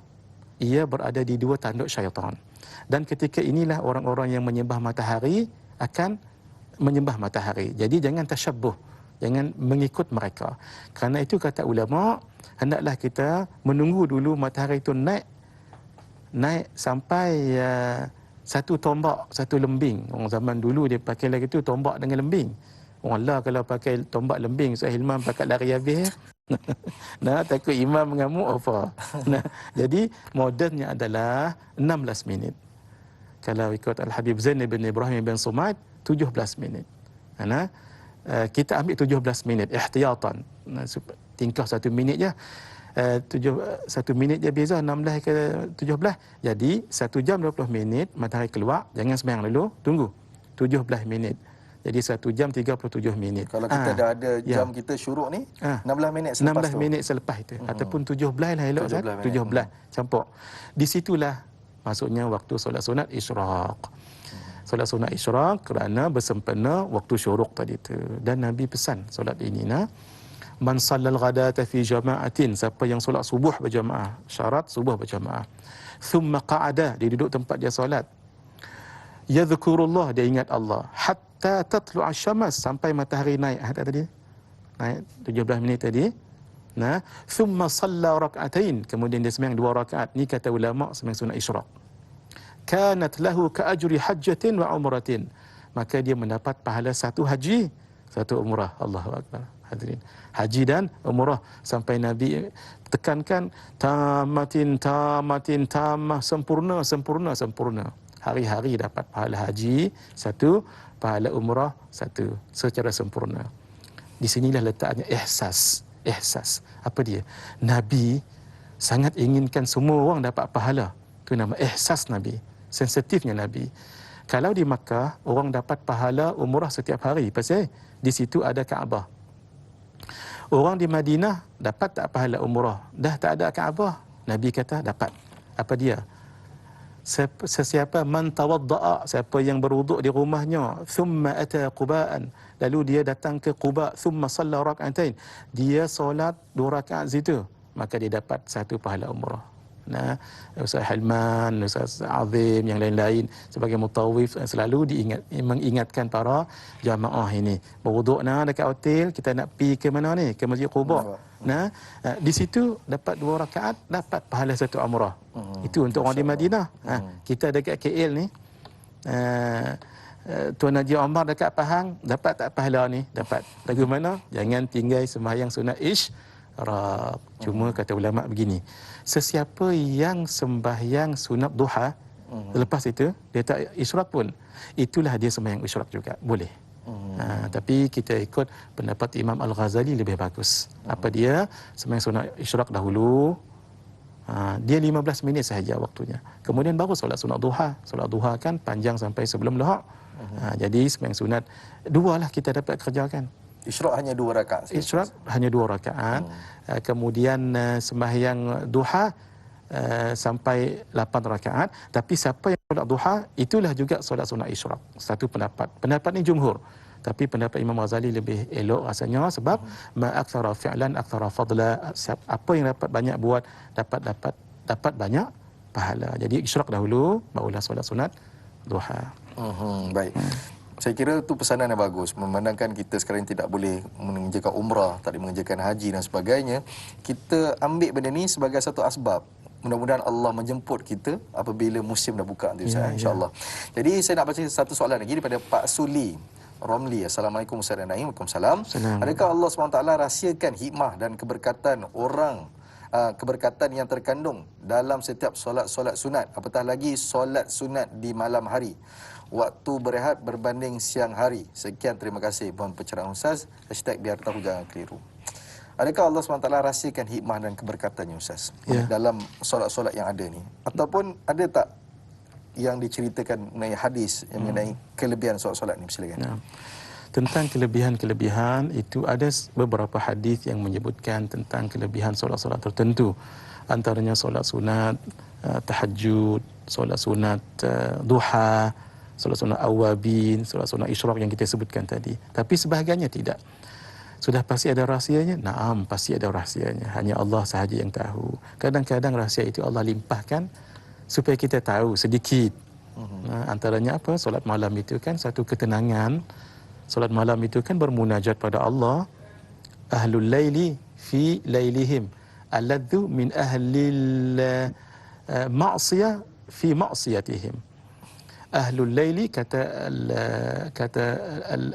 B: ia berada di 2 tanduk syaitan. Dan ketika inilah orang-orang yang menyembah matahari akan menyembah matahari. Jadi jangan tasyabbuh, jangan mengikut mereka. Kerana itu kata ulama, hendaklah kita menunggu dulu matahari itu naik sampai 1 tombak, 1 lembing. Orang zaman dulu dia pakai lagi tu tombak dengan lembing. Orang lah kalau pakai tombak lembing, Ustaz Hilman pakai lari habis. Takut imam mengamuk apa. Jadi modernnya adalah 16 minit. Kalau ikut Al-Habib Zain bin Ibrahim bin Sumaid, 17 minit. Kita ambil 17 minit ihtiyatan. Tingkah 1 minit je. 1 minit je beza, 16 ke 17. Jadi 1 jam 20 minit matahari keluar, jangan sembahyang dulu, tunggu 17 minit. Jadi 1 jam 37 minit.
A: Kalau kita dah ada jam kita syuruk ni, 16 minit selepas
B: 16 minit selepas itu. Ataupun 17 lah elok, 17 campur. Di situlah maksudnya waktu solat sunat isyraq. Solat sunat isyraq kerana bersempena waktu syuruk tadi tu. Dan Nabi pesan solat ini man sallal ghadata fi jama'atin, siapa yang solat subuh berjamaah, syarat subuh berjamaah. Thumma qa'ada, dia duduk tempat dia solat. Yadhkurullah, dia ingat Allah. Hatta tatlu'a syams, sampai matahari naik. Tadi naik 17 minit tadi. Thumma salla rak'atain, kemudian dia sembahyang 2 rakaat. Ni kata ulama sembahyang sunat isyraq. Kanat lahu ka ajri hajjatin wa umratin, maka dia mendapat pahala 1 haji, 1 umrah. Allahu akbar. Hadirin, haji dan umrah, sampai Nabi tekankan tamatin tamah, sempurna. Hari-hari dapat pahala haji 1, pahala umrah 1, secara sempurna. Di sinilah letaknya ihsas. Apa dia? Nabi sangat inginkan semua orang dapat pahala. Itu nama ihsas Nabi. Sensitifnya Nabi. Kalau di Makkah, orang dapat pahala umrah setiap hari, pasal di situ ada Kaabah. Orang di Madinah dapat tak pahala umrah? Dah tak ada Kaabah. Nabi kata dapat. Apa dia? Sesiapa man tawadda'a, siapa yang berwuduk di rumahnya, thumma ata quba'an, lalu dia datang ke Quba, thumma salla rak'atain, dia solat 2 rakaat situ, maka dia dapat 1 pahala umrah. Ustaz Hilman, Ustaz Azim, yang lain-lain sebagai mutawif selalu mengingatkan para jamaah ini. Berwuduk dekat hotel, kita nak pergi ke mana ni? Ke Masjid Quba. Di situ dapat 2 rakaat, dapat pahala 1 umrah. Itu untuk orang di Madinah. Kita dekat KL ni, Tuan Haji Omar dekat Pahang, dapat tak pahala ni? Dapat. Lagu mana? Jangan tinggal sembahyang sunat isyraq. Cuma kata ulama begini, sesiapa yang sembahyang sunat duha, lepas itu dia tak isyraq pun, itulah dia sembahyang isyraq juga, boleh. Tapi kita ikut pendapat Imam Al-Ghazali lebih bagus. Apa dia? Sembahyang sunat isyraq dahulu, dia 15 minit sahaja waktunya, kemudian baru solat sunat duha. Solat duha kan panjang sampai sebelum lahar. Jadi sembahyang sunat 2 lah kita dapat kerjakan.
A: Isyraq hanya 2 rakaat.
B: Isyraq hanya 2 rakaat. Kemudian sembahyang duha sampai 8 rakaat. Tapi siapa yang solat duha, itulah juga solat sunat isyraq. Satu pendapat. Pendapat ni jumhur. Tapi pendapat Imam Ghazali lebih elok rasanya, sebab ma aktsara fi'lan aktsara fadla. Apa yang dapat banyak buat, dapat banyak pahala. Jadi isyraq dahulu, barulah solat sunat duha.
A: Baik. Saya kira itu pesanan yang bagus. Memandangkan kita sekarang tidak boleh mengerjakan umrah, tak boleh mengerjakan haji dan sebagainya, kita ambil benda ni sebagai satu asbab. Mudah-mudahan Allah menjemput kita apabila musim dah buka nanti Ustaz, insya-Allah. Jadi saya nak baca satu soalan lagi daripada Pak Suli Romli. Assalamualaikum Ustaz dan Naim. Waalaikumsalam. Adakah Allah SWT rahsiakan hikmah dan keberkatan keberkatan yang terkandung dalam setiap solat-solat sunat, apatah lagi solat sunat di malam hari, waktu berehat berbanding siang hari? Sekian, terima kasih. Mohon pencerahan Ustaz. #biar tahu jangan keliru. Adakah Allah SWT rahsiakan hikmah dan keberkatannya Ustaz dalam solat-solat yang ada ni? Ataupun ada tak yang diceritakan mengenai hadis yang mengenai kelebihan solat-solat ni? Silakan.
B: Tentang kelebihan-kelebihan itu ada beberapa hadis yang menyebutkan tentang kelebihan solat-solat tertentu. Antaranya solat sunat tahajud, solat sunat duha, solat sunat awabin, solat sunat isyraq yang kita sebutkan tadi. Tapi sebahagiannya tidak. Sudah pasti ada rahsianya? Naam, pasti ada rahsianya. Hanya Allah sahaja yang tahu. Kadang-kadang rahsia itu Allah limpahkan supaya kita tahu sedikit. Antaranya apa? Solat malam itu kan satu ketenangan. Solat malam itu kan bermunajat pada Allah. Ahlul laili fi lailihim alladhu min ahlil ma'siyah fi ma'siyatihim. Ahlul laili kata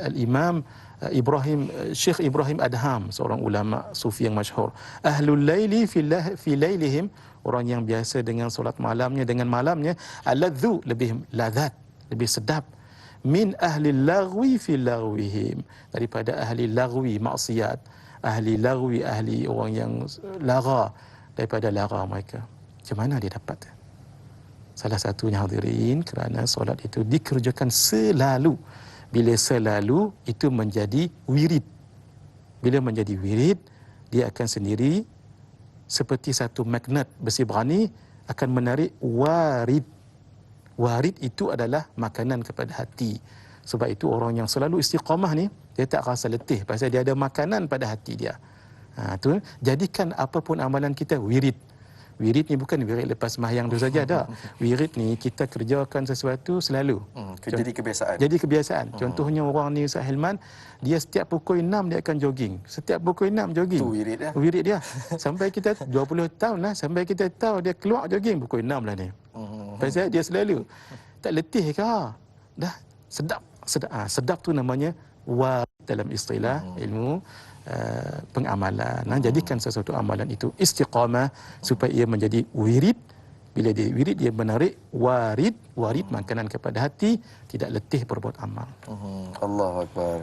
B: al-Imam Syekh Ibrahim Adham, seorang ulama sufi yang masyhur. Ahlul laili fi lailihim, orang yang biasa dengan solat malamnya, dengan malamnya, alladhu, lebih lazat, lebih sedap, min ahli lagwi fi lagwihim, daripada ahli lagwi maksiat, ahli lagwi, ahli orang yang lara, daripada lara mereka. Macam mana dia dapat? Salah satunya hadirin, kerana solat itu dikerjakan selalu. Bila selalu, itu menjadi wirid. Bila menjadi wirid, dia akan sendiri seperti satu magnet besi berani akan menarik warid. Warid itu adalah makanan kepada hati. Sebab itu orang yang selalu istiqamah ni, dia tak rasa letih pasal dia ada makanan pada hati dia. Tu jadikan apapun amalan kita wirid. Wirid ni bukan wirid lepas sembahyang tu saja, tak. Wirid ni kita kerjakan sesuatu selalu.
A: Jadi kebiasaan.
B: Jadi kebiasaan. Contohnya orang ni Ustaz Hilman, dia setiap pukul 6 dia akan jogging. Setiap pukul 6 jogging.
A: Tu wirid dia.
B: Wirid dia. Sampai kita 20 tahun lah, sampai kita tahu dia keluar jogging pukul 6 lah ni. Pasal dia selalu tak letih ke? Dah sedap. Sedap tu namanya warid dalam istilah ilmu pengamalan. Jadikan sesuatu amalan itu istiqamah supaya ia menjadi wirid. Bila dia wirid, dia menarik warid. Warid makanan kepada hati, tidak letih berbuat amal.
A: Allahu Akbar.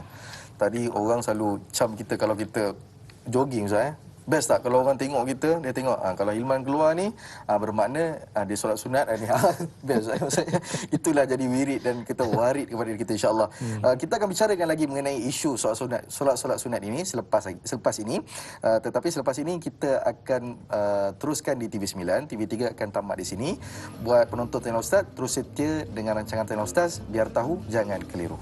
A: Tadi orang selalu cam kita kalau kita jogging, Ustaz. Best tak kalau orang tengok kita, dia tengok kalau Hilman keluar ni bermakna dia solat sunat ni. Best maksudnya. Itulah jadi wirid dan kita warid kepada diri kita, insya-Allah. Kita akan bicarakan lagi mengenai isu solat sunat ini selepas ini. Tetapi selepas ini kita akan teruskan di TV9. TV3 akan tamat di sini. Buat penonton Tanya Ustaz, terus setia dengan rancangan Tanya Ustaz, biar tahu jangan keliru.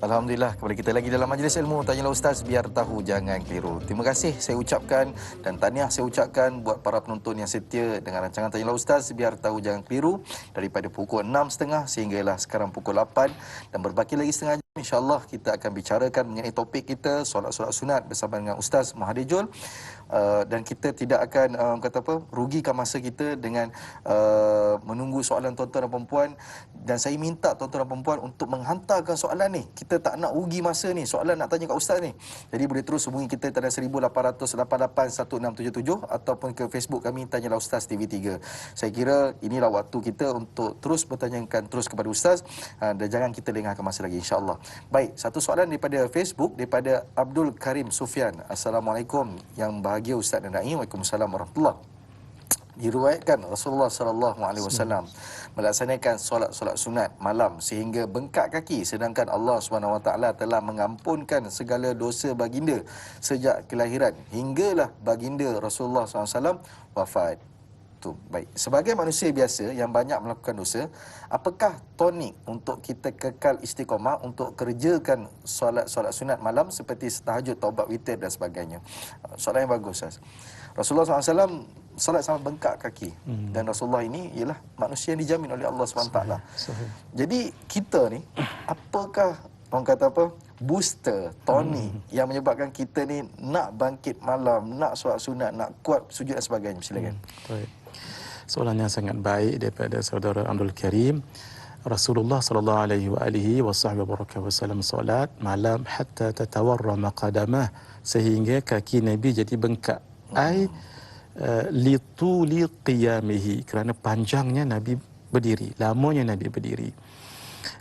A: Alhamdulillah, kembali kita lagi dalam majlis ilmu Tanyalah Ustaz, biar tahu jangan keliru. Terima kasih saya ucapkan dan tahniah saya ucapkan buat para penonton yang setia dengan rancangan Tanyalah Ustaz, biar tahu jangan keliru, daripada pukul 6.30 sehinggalah sekarang pukul 8, dan berbaki lagi setengah jam. InsyaAllah kita akan bicarakan mengenai topik kita solat-solat sunat bersama dengan Ustaz Mahathir Jul. Dan kita tidak akan rugikan masa kita dengan menunggu soalan tuan-tuan dan perempuan. Dan saya minta tuan-tuan dan perempuan untuk menghantarkan soalan ni. Kita tak nak rugi masa ni, soalan nak tanya kat Ustaz ni. Jadi boleh terus hubungi kita pada 18881677 ataupun ke Facebook kami Tanyalah Ustaz TV3. Saya kira inilah waktu kita untuk terus bertanyakan terus kepada Ustaz, dan jangan kita lengahkan masa lagi, insya-Allah. Baik, satu soalan daripada Facebook daripada Abdul Karim Sufian. Assalamualaikum yang bahagia Ustaz dan Naim. Waalaikumsalam warahmatullahi. Diriwayatkan Rasulullah sallallahu alaihi wasallam melaksanakan solat-solat sunat malam sehingga bengkak kaki, sedangkan Allah Subhanahu wa taala telah mengampunkan segala dosa baginda sejak kelahiran hinggalah baginda Rasulullah sallallahu alaihi wasallam wafat. Baik, sebagai manusia biasa yang banyak melakukan dosa, apakah tonik untuk kita kekal istiqamah untuk kerjakan solat-solat sunat malam seperti tahajud, taubat, witir dan sebagainya? Soalan yang bagus, Ustaz. Rasulullah SAW solat sampai bengkak kaki. Dan Rasulullah ini ialah manusia yang dijamin oleh Allah SWT. Jadi kita ni, apakah orang kata booster, tonik yang menyebabkan kita ni nak bangkit malam, nak solat sunat, nak kuat sujud dan sebagainya? Silakan.
B: Baik. Soalan yang sangat baik daripada saudara Abdul Karim. Rasulullah sallallahu alaihi wasallam solat malam hatta tatawarrama qadamah, sehingga kaki Nabi jadi bengkak. Lituli qiyamihi, kerana panjangnya Nabi berdiri, lamanya Nabi berdiri.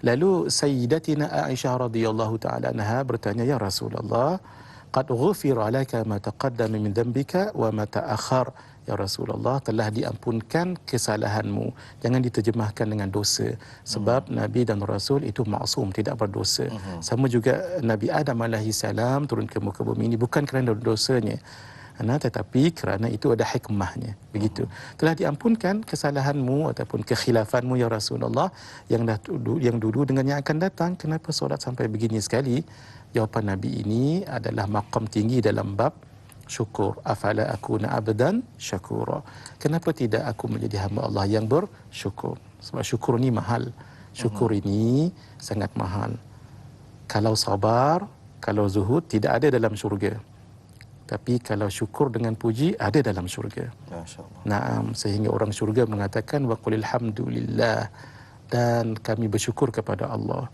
B: Lalu Sayyidatina Aisyah radhiyallahu taala anha bertanya, ya Rasulullah, qad ghufira laka ma taqaddama min dhanbika wa ma ta'akhkhar. Ya Rasulullah, telah diampunkan kesalahanmu. Jangan diterjemahkan dengan dosa, sebab Nabi dan Rasul itu maksum, tidak berdosa. Sama juga Nabi Adam alaihi salam turun ke muka bumi ini bukan kerana dosanya, tetapi kerana itu ada hikmahnya. Begitu. Telah diampunkan kesalahanmu ataupun kekhilafanmu ya Rasulullah, yang dulu dengan yang akan datang. Kenapa solat sampai begini sekali? Jawapan Nabi ini adalah maqam tinggi dalam bab syukur. Afala akuna abdan syakura. Kenapa tidak aku menjadi hamba Allah yang bersyukur? Sebab syukur ini mahal. Syukur ini sangat mahal. Kalau sabar, kalau zuhud tidak ada dalam syurga. Tapi kalau syukur dengan puji ada dalam syurga.
A: Masya-Allah.
B: Naam, sehingga orang syurga mengatakan wa qulil hamdulillah, dan kami bersyukur kepada Allah.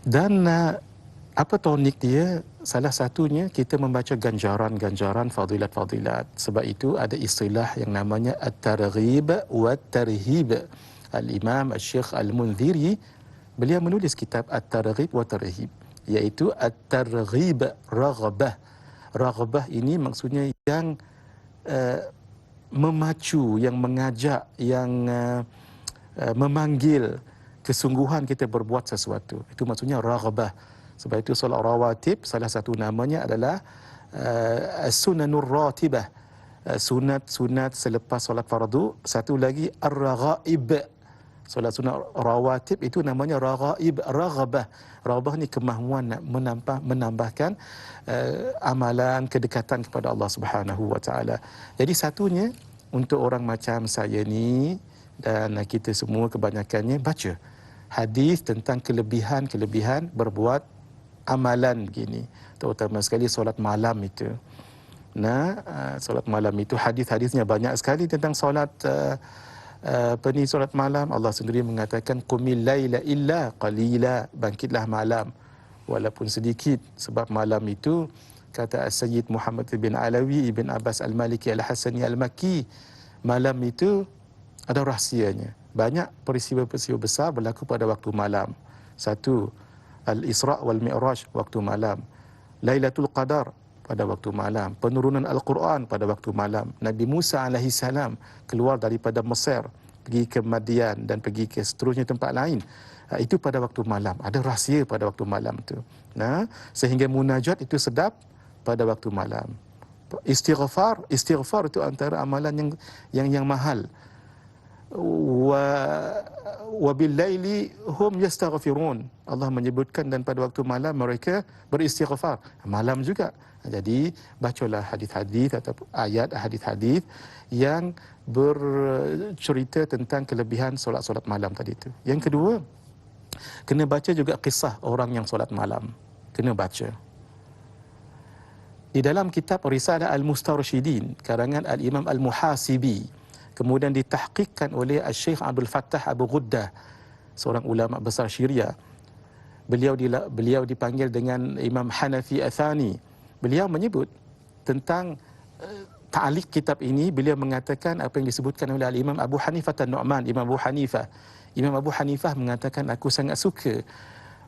B: Dan apa tonik dia? Salah satunya kita membaca ganjaran-ganjaran, fadilat-fadilat. Sebab itu ada istilah yang namanya at-targhib wa at-tarhib. Al-Imam Al-Syekh Al-Munziri, beliau menulis kitab at-targhib wa at-tarhib, iaitu at-targhib raghbah. Raghbah ini maksudnya yang memacu, yang mengajak, yang memanggil kesungguhan kita berbuat sesuatu. Itu maksudnya raghbah. Sebab itu solat rawatib salah satu namanya adalah as-sunanur ratibah, sunat-sunat selepas solat fardu. Satu lagi ar-raghaib, solat sunat rawatib itu namanya raghaib, raghabah. Raghabah ni kemahuan nak menambahkan amalan, kedekatan kepada Allah Subhanahu wa taala. Jadi satunya untuk orang macam saya ni dan kita semua kebanyakannya baca hadis tentang kelebihan-kelebihan berbuat amalan begini, terutama sekali solat malam itu. Solat malam itu hadis-hadisnya banyak sekali tentang solat solat malam. Allah sendiri mengatakan qumil laila illa qalila, bangkitlah malam walaupun sedikit, sebab malam itu kata Sayyid Muhammad bin Alawi ibn Abbas Al-Maliki Al-Hasani Al-Makki, malam itu ada rahsianya. Banyak peristiwa-peristiwa besar berlaku pada waktu malam. Satu, Al-Isra' wal Mi'raj waktu malam. Lailatul Qadar pada waktu malam. Penurunan Al-Quran pada waktu malam. Nabi Musa alaihi salam keluar daripada Mesir, pergi ke Madian dan pergi ke seterusnya tempat lain. Itu pada waktu malam. Ada rahsia pada waktu malam itu. Sehingga munajat itu sedap pada waktu malam. Istighfar itu antara amalan yang mahal. Wa bil laili hum yastaghfirun. Allah menyebutkan dan pada waktu malam mereka beristighfar. Malam juga. Jadi bacalah hadis-hadis atau ayat hadis-hadis yang bercerita tentang kelebihan solat-solat malam tadi itu. Yang kedua, Kena baca juga kisah orang yang solat malam. Kena baca. Di dalam kitab Risalah Al-Mustarsyidin, karangan Al-Imam Al-Muhasibi, kemudian ditahqiqkan oleh Al-Syekh Abdul Fattah Abu Ghuddah, seorang ulama besar Syria. Beliau dipanggil dengan Imam Hanafi Athani. Beliau menyebut tentang ta'liq kitab ini. Beliau mengatakan apa yang disebutkan oleh Al-Imam Abu Hanifah An-Nu'man, Imam Abu Hanifah. Imam Abu Hanifah mengatakan, aku sangat suka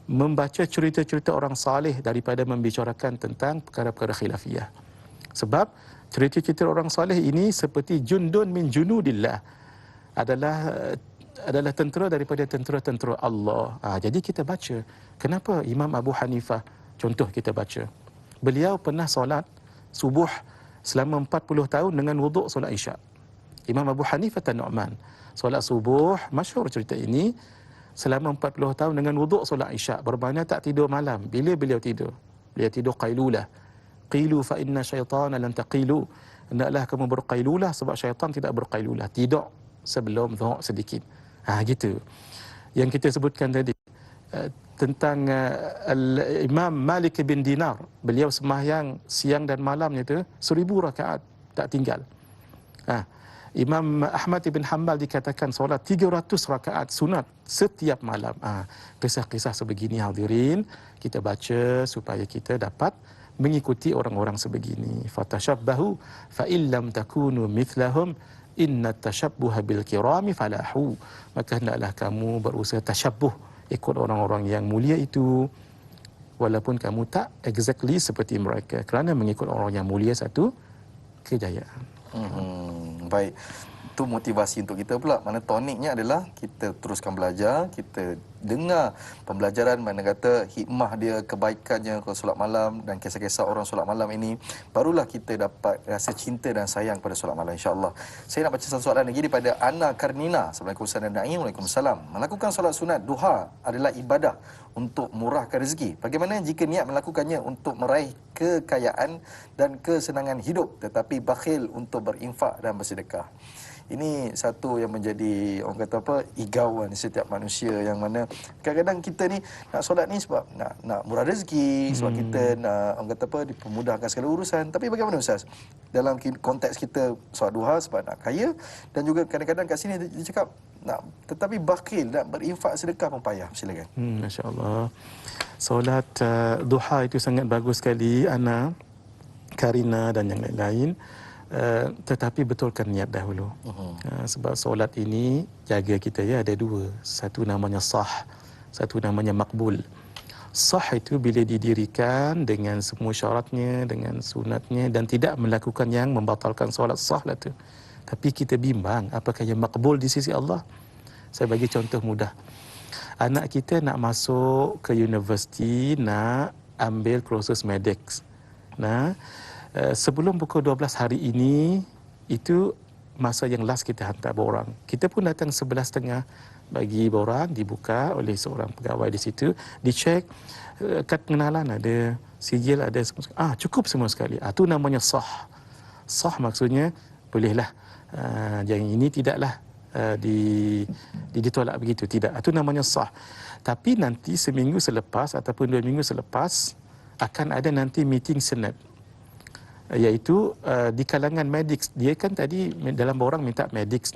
B: membaca cerita-cerita orang saleh daripada membicarakan tentang perkara-perkara khilafiyah. Sebab cerita-cerita orang saleh ini seperti jundun min junudillah, adalah tentera daripada tentera-tentera Allah. Jadi kita baca. Kenapa Imam Abu Hanifah, contoh kita baca, beliau pernah solat subuh selama 40 tahun dengan wuduk solat isyak. Imam Abu Hanifah An-Nu'man solat subuh, masyhur cerita ini, selama 40 tahun dengan wuduk solat isyak, bermakna tak tidur malam. Bila beliau tidur? Beliau tidur qailulah. Qilu fa inna syaitana lan taqilu. Hendaklah kamu berqailulah sebab syaitan tidak berqailulah. Tidur sebelum zuhur sedikit. Gitu. Yang kita sebutkan tadi tentang Imam Malik bin Dinar, beliau sembahyang siang dan malamnya tu 1000 rakaat tak tinggal. Imam Ahmad bin Hanbal dikatakan solat 300 rakaat sunat setiap malam. Kisah-kisah sebegini hadirin kita baca supaya kita dapat mengikuti orang-orang sebegini. Fatashabbahu fa illam takunu mithlahum inna tashabbuha bil kirami falahu. Maka hendaklah kamu berusaha tashabbuh, ikut orang-orang yang mulia itu, walaupun kamu tak exactly seperti mereka, kerana mengikut orang yang mulia satu kejayaan.
A: Baik. Itu motivasi untuk kita pula. Mana toniknya adalah kita teruskan belajar, kita dengar pembelajaran, mana kata hikmah dia, kebaikannya kalau solat malam dan kisah-kisah orang solat malam ini, barulah kita dapat rasa cinta dan sayang pada solat malam, insya-Allah. Saya nak baca satu soalan lagi daripada Ana Karnina. Assalamualaikum Ustaz Naim. Waalaikumsalam. Melakukan solat sunat duha adalah ibadah untuk murahkan rezeki. Bagaimana jika niat melakukannya untuk meraih kekayaan dan kesenangan hidup tetapi bakhil untuk berinfak dan bersedekah? Ini satu yang menjadi, orang kata apa, igauan setiap manusia, yang mana kadang-kadang kita ni nak solat ni sebab nak murah rezeki, sebab kita nak, orang kata apa, dipermudahkan segala urusan. Tapi bagaimana Ustaz? Dalam konteks kita solat duha sebab nak kaya, dan juga kadang-kadang kat sini dia cakap nak tetapi bakhil, nak berinfak sedekah pun payah. Silakan.
B: Masya-Allah. Solat duha itu sangat bagus sekali, Ana, Karina dan yang lain-lain. Tetapi betulkan niat dahulu. Sebab solat ini jaga kita ada dua. Satu namanya sah, satu namanya makbul. Sah itu bila didirikan dengan semua syaratnya, dengan sunatnya, dan tidak melakukan yang membatalkan solat, sah lah tu. Tapi kita bimbang apakah yang makbul di sisi Allah. Saya bagi contoh mudah. Anak kita nak masuk ke universiti, nak ambil kursus medics. Sebelum pukul 12 hari ini, itu masa yang last kita hantar borang. Kita pun datang 11.30 bagi borang, dibuka oleh seorang pegawai di situ, dicek kad pengenalan ada, sijil ada, semua. Cukup semua sekali. Itu namanya sah. Sah maksudnya bolehlah. Yang ini tidaklah ditolak begitu, tidak. Itu namanya sah. Tapi nanti seminggu selepas ataupun 2 minggu selepas akan ada nanti meeting senat, iaitu di kalangan medics. Dia kan tadi dalam borang minta medics.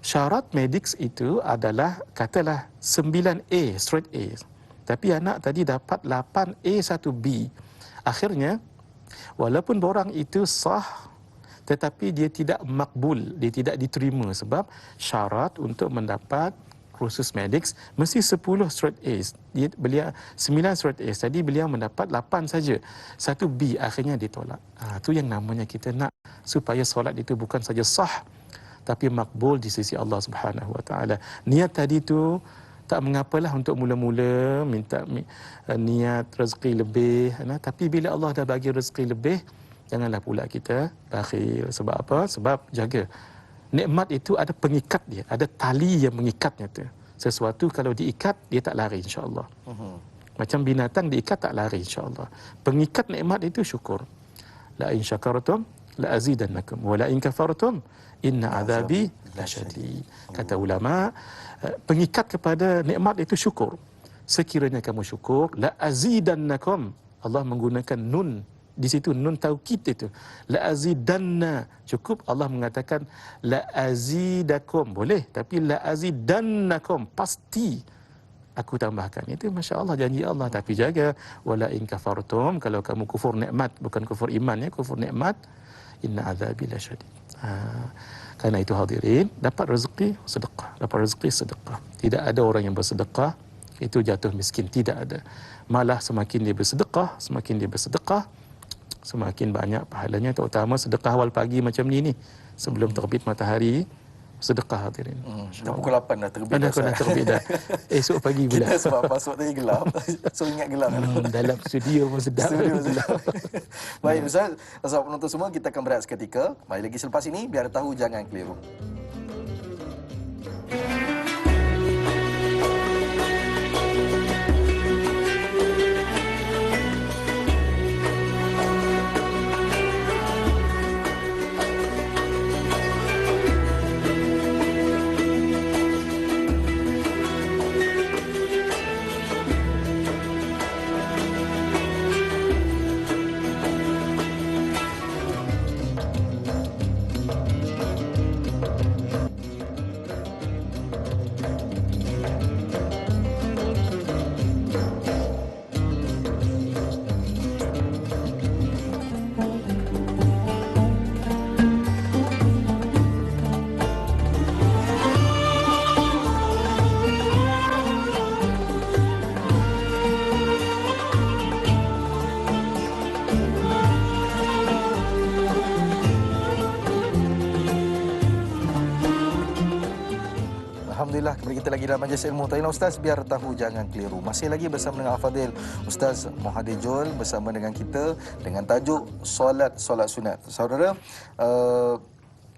B: Syarat medics itu adalah katalah 9A, straight A. Tapi anak tadi dapat 8A 1B. Akhirnya walaupun borang itu sah, tetapi dia tidak makbul, dia tidak diterima sebab syarat untuk mendapat kursus medics mesti 10 straight A's. Beliau 9 straight A's. Tadi beliau mendapat 8 saja. 1B, akhirnya ditolak. Itu yang namanya kita nak supaya solat itu bukan saja sah tapi makbul di sisi Allah Subhanahu Wa Taala. Niat tadi tu tak mengapalah untuk mula-mula minta niat rezeki lebih, tapi bila Allah dah bagi rezeki lebih, janganlah pula kita bakhil. Sebab apa? Sebab jaga. Nikmat itu ada pengikat dia, ada tali yang mengikatnya tu. Sesuatu kalau diikat, dia tak lari insya-Allah. Macam binatang diikat tak lari insya-Allah. Pengikat nikmat itu syukur. La in syakartum la azidannakum wa la in kafartum inna azabi lasyadid. Kata ulama, pengikat kepada nikmat itu syukur. Sekiranya kamu syukur, la azidannakum. Allah menggunakan nun di situ, nun taukid itu. La azidanna, cukup Allah mengatakan la azidakum, boleh, tapi la azidannakum, pasti aku tambahkan. Itu masya-Allah janji Allah. Tapi jaga, wala in kafartum, kalau kamu kufur nikmat, bukan kufur iman ya, kufur nikmat, inna azabi lasyadid. Karena itu hadirin, dapat rezeki sedekah, dapat rezeki sedekah. Tidak ada orang yang bersedekah itu jatuh miskin, tidak ada. Malah semakin dia bersedekah, semakin banyak pahalanya, terutama sedekah awal pagi macam ni sebelum terbit matahari. Sedekah hadirin.
A: Dah pukul 8 dah terbit.
B: Dah terbit dah. Esok pagi pula.
A: Kita sebab masuk tadi gelap. So ingat gelap.
B: Dalam studio pun sedap.
A: Baik Ustaz, sahabat penonton semua, kita akan berehat seketika. Baik, lagi selepas ini biar tahu jangan keliru. Alhamdulillah, kembali kita lagi dalam majlis ilmu Tanya Ustaz, biar tahu jangan keliru. Masih lagi bersama dengan Al-Fadhil Ustaz Muhaddir Jol bersama dengan kita dengan tajuk solat sunat. Saudara,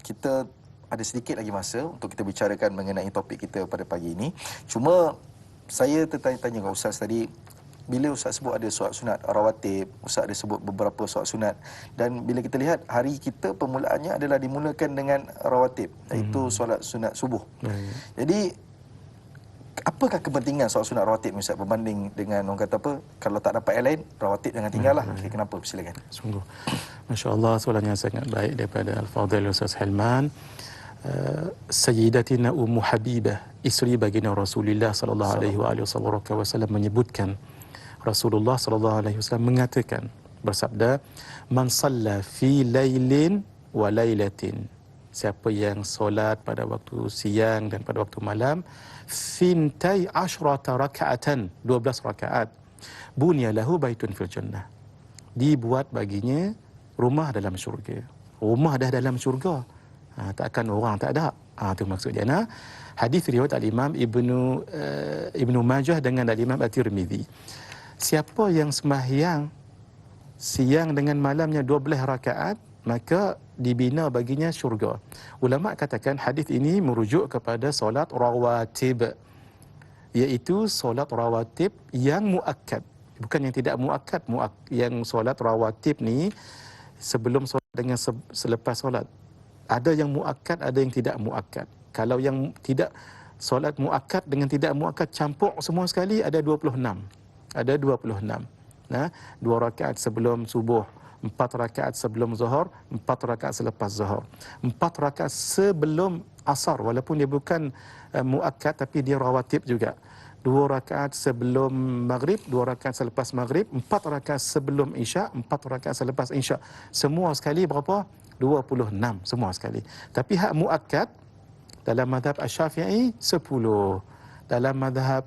A: kita ada sedikit lagi masa untuk kita bicarakan mengenai topik kita pada pagi ini. Cuma saya tertanya-tanya dengan Ustaz tadi, bila Ustaz sebut ada solat sunat rawatib, Ustaz ada sebut beberapa solat sunat, dan bila kita lihat hari kita permulaannya adalah dimulakan dengan rawatib, iaitu solat sunat subuh. Jadi apakah kepentingan solat sunat rawatib Ustaz berbanding dengan orang kata apa, kalau tak dapat yang lain, rawatib jangan tinggallah. Okay, kenapa? Silakan.
B: Sungguh, masya-Allah, soalan yang sangat baik daripada Al-Fadhil Ustaz Hilman. Sayyidatina Ummu Habibah, isteri baginda Rasulullah sallallahu alaihi wasallam menyebutkan, Rasulullah sallallahu alaihi wasallam mengatakan, bersabda, man salla fi lailin wa lailatin, siapa yang solat pada waktu siang dan pada waktu malam, fintai asyrata raka'atan, 12 rakaat, bunya lahu baitun fil jannah, dibuat baginya rumah dalam syurga. Rumah dah dalam syurga, takkan orang tak ada. Itu maksudnya. Nah, hadis riwayat al-Imam Ibnu Majah dengan al-Imam At-Tirmizi. Siapa yang sembahyang siang dengan malamnya 12 rakaat, maka dibina baginya syurga. Ulama katakan hadis ini merujuk kepada solat rawatib, iaitu solat rawatib yang muakkad, bukan yang tidak muakkad. Yang solat rawatib ni sebelum solat dengan selepas solat. Ada yang muakkad, ada yang tidak muakkad. Kalau yang tidak solat muakkad dengan tidak muakkad campur semua sekali, ada 26. Ada 26. Nah, 2 rakaat sebelum subuh, 4 rakaat sebelum zuhur, 4 rakaat selepas zuhur, 4 rakaat sebelum asar, walaupun dia bukan muakkad tapi dia rawatib juga. 2 rakaat sebelum maghrib, 2 rakaat selepas maghrib, 4 rakaat sebelum isyak, 4 rakaat selepas isyak. Semua sekali berapa? 26 semua sekali. Tapi hak muakkad dalam mazhab Asy-Syafi'i 10. Dalam mazhab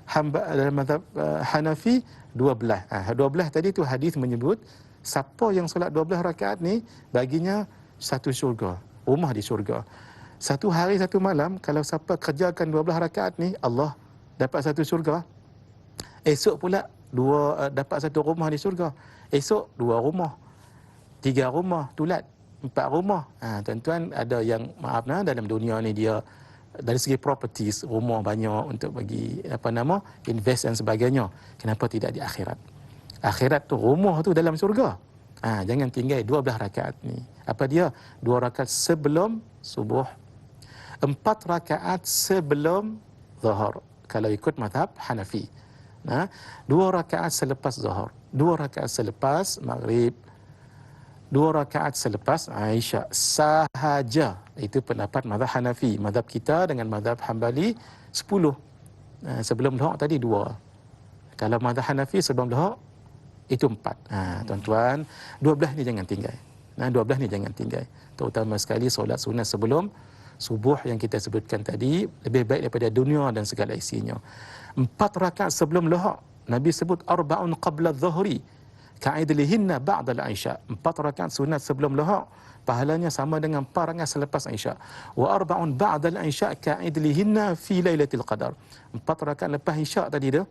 B: dalam mazhab Hanafi 12. 12 tadi tu hadis menyebut siapa yang solat 12 rakaat ni baginya satu syurga, rumah di syurga. Satu hari satu malam kalau siapa kerjakan 12 rakaat ni, Allah dapat satu syurga. Esok pula dapat satu rumah di syurga. Esok 2 rumah, 3 rumah, tulat 4 rumah. Tuan-tuan, ada yang dalam dunia ni dia dari segi properties, rumah banyak untuk bagi invest dan sebagainya. Kenapa tidak di akhirat? Akhirat tu rumah tu dalam syurga. Jangan tinggal 12 rakaat ni. Apa dia? 2 rakaat sebelum subuh, 4 rakaat sebelum zuhur kalau ikut mazhab Hanafi. 2 rakaat selepas zuhur, 2 rakaat selepas maghrib, 2 rakaat selepas Isyak sahaja. Itu pendapat mazhab Hanafi. Mazhab kita dengan mazhab Hambali 10. Sebelum zuhur tadi 2. Kalau mazhab Hanafi sebelum zuhur itu 4. Tuan-tuan, 12 ni jangan tinggal. 12 ni jangan tinggal. Terutama sekali solat sunat sebelum subuh yang kita sebutkan tadi lebih baik daripada dunia dan segala isinya. 4 rakaat sebelum zuhur, Nabi sebut arba'un qabla adh-dhuhri ka'idlihinna ba'da al-isya. 4 rakaat sunat sebelum zuhur pahalanya sama dengan 4 rakaat selepas isya. Wa arba'un ba'da al-isya ka'idlihinna fi lailatul qadar. 4 rakaat lepas isya tadi tu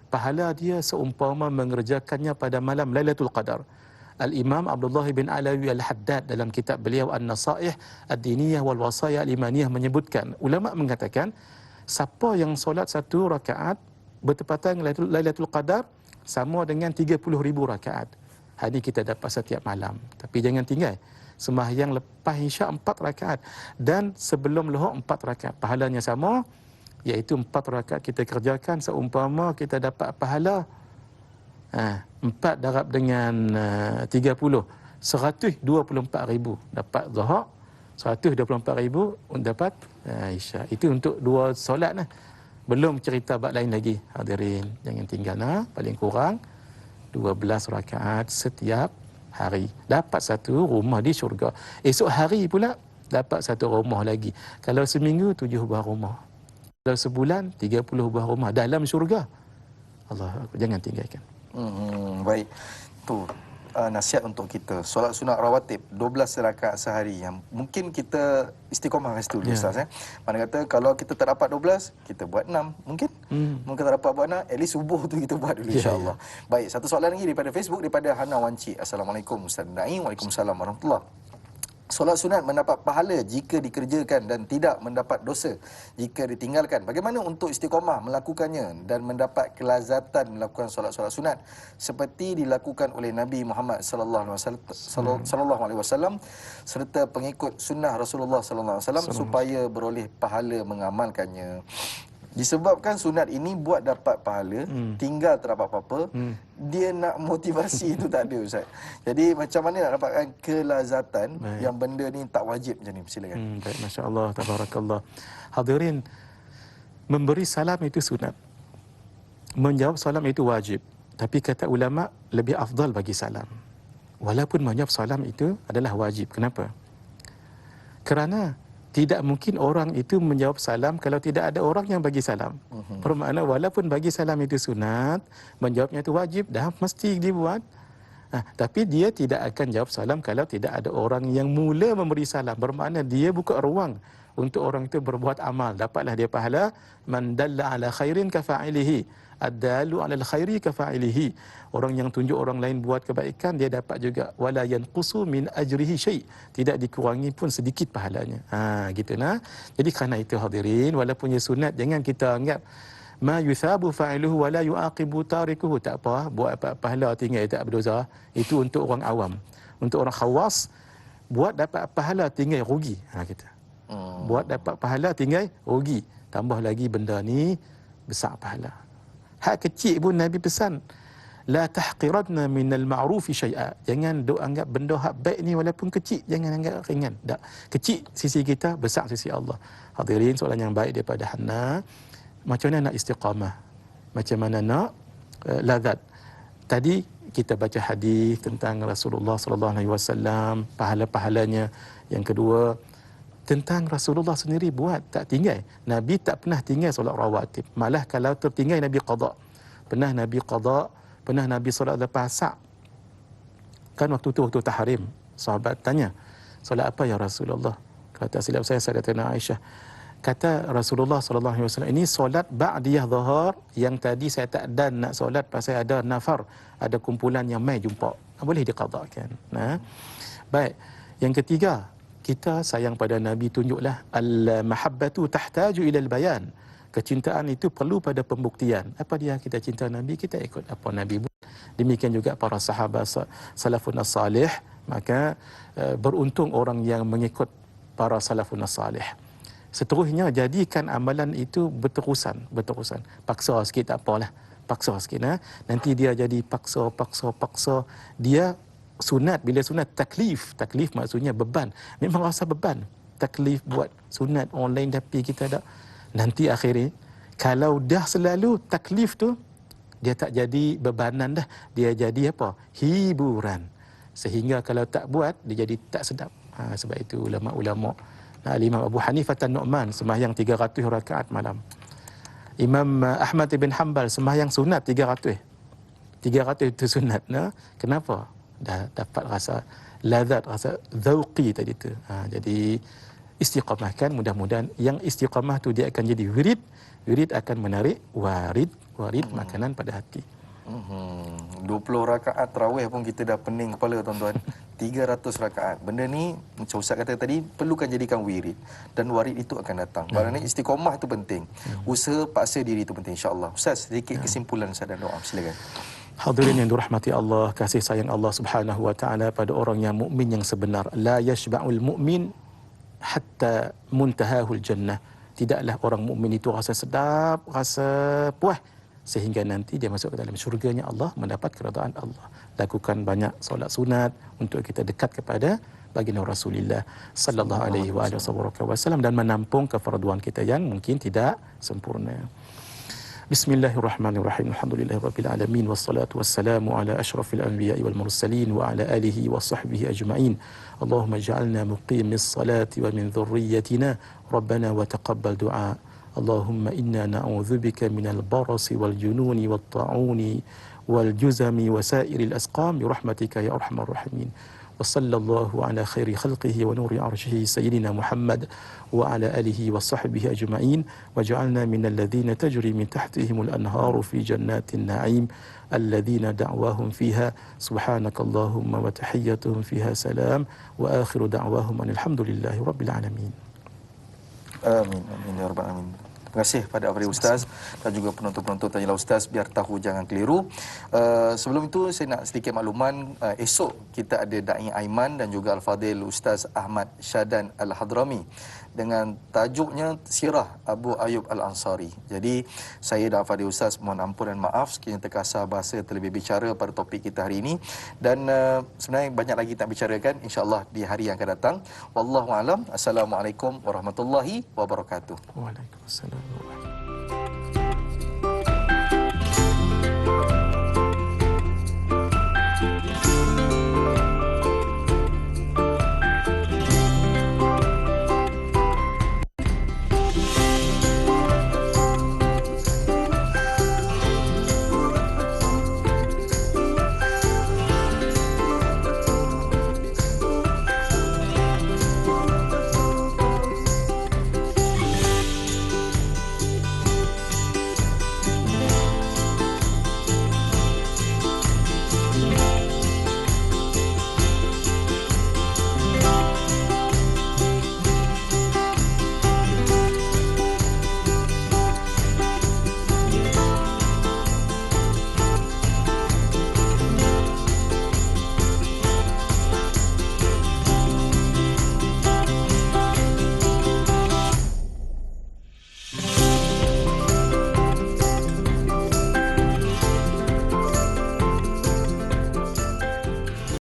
B: pahala dia seumpama mengerjakannya pada malam Lailatul Qadar. Al-Imam Abdullah bin Alawi Al-Haddad dalam kitab beliau An-Nasaih Ad-Diniyah wal Wasaya Al-Imaniyah menyebutkan, ulama mengatakan siapa yang solat 1 rakaat bertepatan dengan Lailatul Qadar sama dengan 30,000 rakaat. Hadis kita dapat setiap malam. Tapi jangan tinggal. Sembahyang lepas isyak 4 rakaat dan sebelum zuhur 4 rakaat. Pahalanya sama, iaitu 4 rakaat kita kerjakan seumpama kita dapat pahala 4 darab dengan 30, 124,000 dapat zuhur, 124,000 dapat isyak. Itu untuk 2 solat lah. Belum cerita bab lain lagi. Hadirin, jangan tinggal paling kurang 12 rakaat setiap hari. Dapat 1 rumah di syurga. Esok hari pula dapat 1 rumah lagi. Kalau seminggu 7 buah rumah. Kalau sebulan 30 buah rumah dalam syurga. Allah, jangan tinggalkan.
A: Baik. Tu nasihat untuk kita. Solat sunat rawatib 12 rakaat sehari yang mungkin kita istiqamah kat situ dulu Ustaz. Mana kata kalau kita tak dapat 12, kita buat 6. Mungkin tak dapat buat 6, at least subuh tu kita buat dulu insya-Allah. Baik, satu soalan lagi daripada Facebook daripada Hana Wanci. Assalamualaikum Ustaz Naim. Waalaikumsalam warahmatullahi. Solat sunat mendapat pahala jika dikerjakan dan tidak mendapat dosa jika ditinggalkan. Bagaimana untuk istiqamah melakukannya dan mendapat kelazatan melakukan solat-solat sunat seperti dilakukan oleh Nabi Muhammad sallallahu alaihi wasallam serta pengikut sunnah Rasulullah sallallahu alaihi wasallam supaya beroleh pahala mengamalkannya. Disebabkan sunat ini buat dapat pahala, tinggal tak dapat apa-apa, dia nak motivasi itu tak ada Ustaz. Jadi macam mana nak dapatkan kelazatan yang benda ni tak wajib macam ni? Silakan.
B: Baik, masya-Allah, tabarakallah. Hadirin, memberi salam itu sunat. Menjawab salam itu wajib. Tapi kata ulama lebih afdal bagi salam. Walaupun menjawab salam itu adalah wajib. Kenapa? Kerana tidak mungkin orang itu menjawab salam kalau tidak ada orang yang bagi salam. Bermakna walaupun bagi salam itu sunat, menjawabnya itu wajib, dah mesti dibuat. Tapi dia tidak akan jawab salam kalau tidak ada orang yang mula memberi salam. Bermakna dia buka ruang untuk orang itu berbuat amal. Dapatlah dia pahala. Man dalla ala khairin kafa'ilihi. Ad-dalu 'alal khairi kafa'ilihi. Orang yang tunjuk orang lain buat kebaikan, dia dapat juga. Wala yanqusu min ajrihi syai'. Tidak dikurangi pun sedikit pahalanya. Gitu nah. Jadi kerana itu hadirin, walaupun ia sunat, jangan kita anggap ma yuthabu fa'iluhu wala yu'aqibu tarikuhu. Tak apa, buat apa pahala tinggal tak berdosa. Itu untuk orang awam. Untuk orang khawas, buat dapat pahala tinggal rugi. Kita. Buat dapat pahala tinggal rugi. Tambah lagi benda ni besar pahala. Hak kecil pun Nabi pesan, la tahqiranna minal ma'rufi syai'a. Jangan duk anggap benda hak baik ni walaupun kecil, jangan anggap ringan. Tak. Kecil sisi kita, besar sisi Allah. Hadirin, soalan yang baik daripada Hana. Macam mana nak istiqamah? Macam mana nak lazat? Tadi kita baca hadis tentang Rasulullah sallallahu alaihi wasallam, pahala-pahalanya. Yang kedua, tentang Rasulullah sendiri buat tak tinggal. Nabi tak pernah tinggal solat rawatib. Malah kalau tertinggal Nabi qada. Pernah Nabi qada, pernah Nabi solat lepas asar. Kan waktu tu waktu tahrim. Sahabat tanya, solat apa ya Rasulullah? Kata silap saya Sayyidatina Aisyah. Kata Rasulullah sallallahu alaihi wasallam, ini solat ba'diyah zuhur yang tadi saya tak dan nak solat pasal ada nafar, ada kumpulan yang mai jumpa. Boleh diqadakan. Baik. Yang ketiga, kita sayang pada Nabi, tunjuklah al-mahabbatu tahtaju ila al-bayan. Kecintaan itu perlu pada pembuktian. Apa dia kita cinta Nabi, kita ikut apa Nabi buat. Demikian juga para sahabat salafun salih, maka beruntung orang yang mengikut para salafun salih. Seterusnya, jadikan amalan itu berterusan. Paksa sikit tak apalah. Paksa sikit. Nanti dia jadi paksa. Dia sunat, bila sunat taklif maksudnya beban, memang rasa beban taklif buat sunat online, tapi kita tak, nanti akhirnya kalau dah selalu taklif tu, dia tak jadi bebanan dah, dia jadi apa, hiburan, sehingga kalau tak buat dia jadi tak sedap. Sebab itu ulama-ulama, Imam Abu Hanifah An-Nu'man sembahyang 300 rakaat malam, Imam Ahmad bin Hanbal sembahyang sunat 300 itu sunat. Kenapa? Dah dapat rasa lazat, rasa zauqi tadi tu. Jadi istiqamahkan, mudah-mudahan yang istiqamah tu dia akan jadi wirid akan menarik warid makanan pada hati.
A: 20 rakaat tarawih pun kita dah pening kepala tuan-tuan. 300 rakaat. Benda ni macam Ustaz kata tadi, perlukan jadikan wirid, dan warid itu akan datang. Maknanya istiqamah itu penting. Usaha paksa diri itu penting, insya-Allah. Ustaz, sedikit kesimpulan Ustaz dan doa, silakan.
B: Hadirin yang dirahmati Allah, kasih sayang Allah Subhanahu wa taala pada orang yang mukmin yang sebenar. La yashba'ul mu'min hatta muntahahul jannah. Tidaklah orang mukmin itu rasa sedap, rasa puas sehingga nanti dia masuk ke dalam syurganya Allah, mendapat keredaan Allah. Lakukan banyak solat sunat untuk kita dekat kepada baginda Rasulullah sallallahu alaihi wasallam dan menampung kefarduan kita yang mungkin tidak sempurna. Bismillahirrahmanirrahim. Alhamdulillahirabbil alamin wassalatu wassalamu ala asyrafil anbiya'i wal mursalin wa ala alihi wa sahbihi ajma'in. Allahumma ij'alna muqimis salati wa min dhurriyyatina rabbana wa taqabbal du'a. Allahumma inna na'udzubika minal barasi wal jununi wat ta'uni wal juzami wa sairil asqam bi rahmatika ya arhamar rahimin. Wa sallallahu ala khairi khalqihi wa nuri arshihi sayyidina Muhammad wa ala alihi wa sahbihi ajma'in waj'alna minal ladzina tajri min tahtihimul anharu fi jannatin na'im alladhina da'wahum fiha subhanakallahumma wa tahiyyatuhum fiha salam wa akhiru da'wahum alhamdulillahi rabbil alamin.
A: Amin, amin ya rabbal alamin. Terima kasih pada Al-Fadhil Ustaz dan juga penonton-penonton Tanyalah Ustaz, biar tahu jangan keliru. Sebelum itu saya nak sedikit makluman, esok kita ada Da'i Aiman dan juga Al-Fadhil Ustaz Ahmad Syadan Al-Hadrami dengan tajuknya Sirah Abu Ayyub Al-Ansari. Jadi saya dan Al-Fadhil Ustaz mohon ampun dan maaf sekiranya terkasar bahasa terlebih bicara pada topik kita hari ini, dan sebenarnya banyak lagi tak bicarakan, insya-Allah di hari yang akan datang. Wallahu alam. Assalamualaikum warahmatullahi wabarakatuh.
B: Waalaikumsalam warahmatullahi wabarakatuh.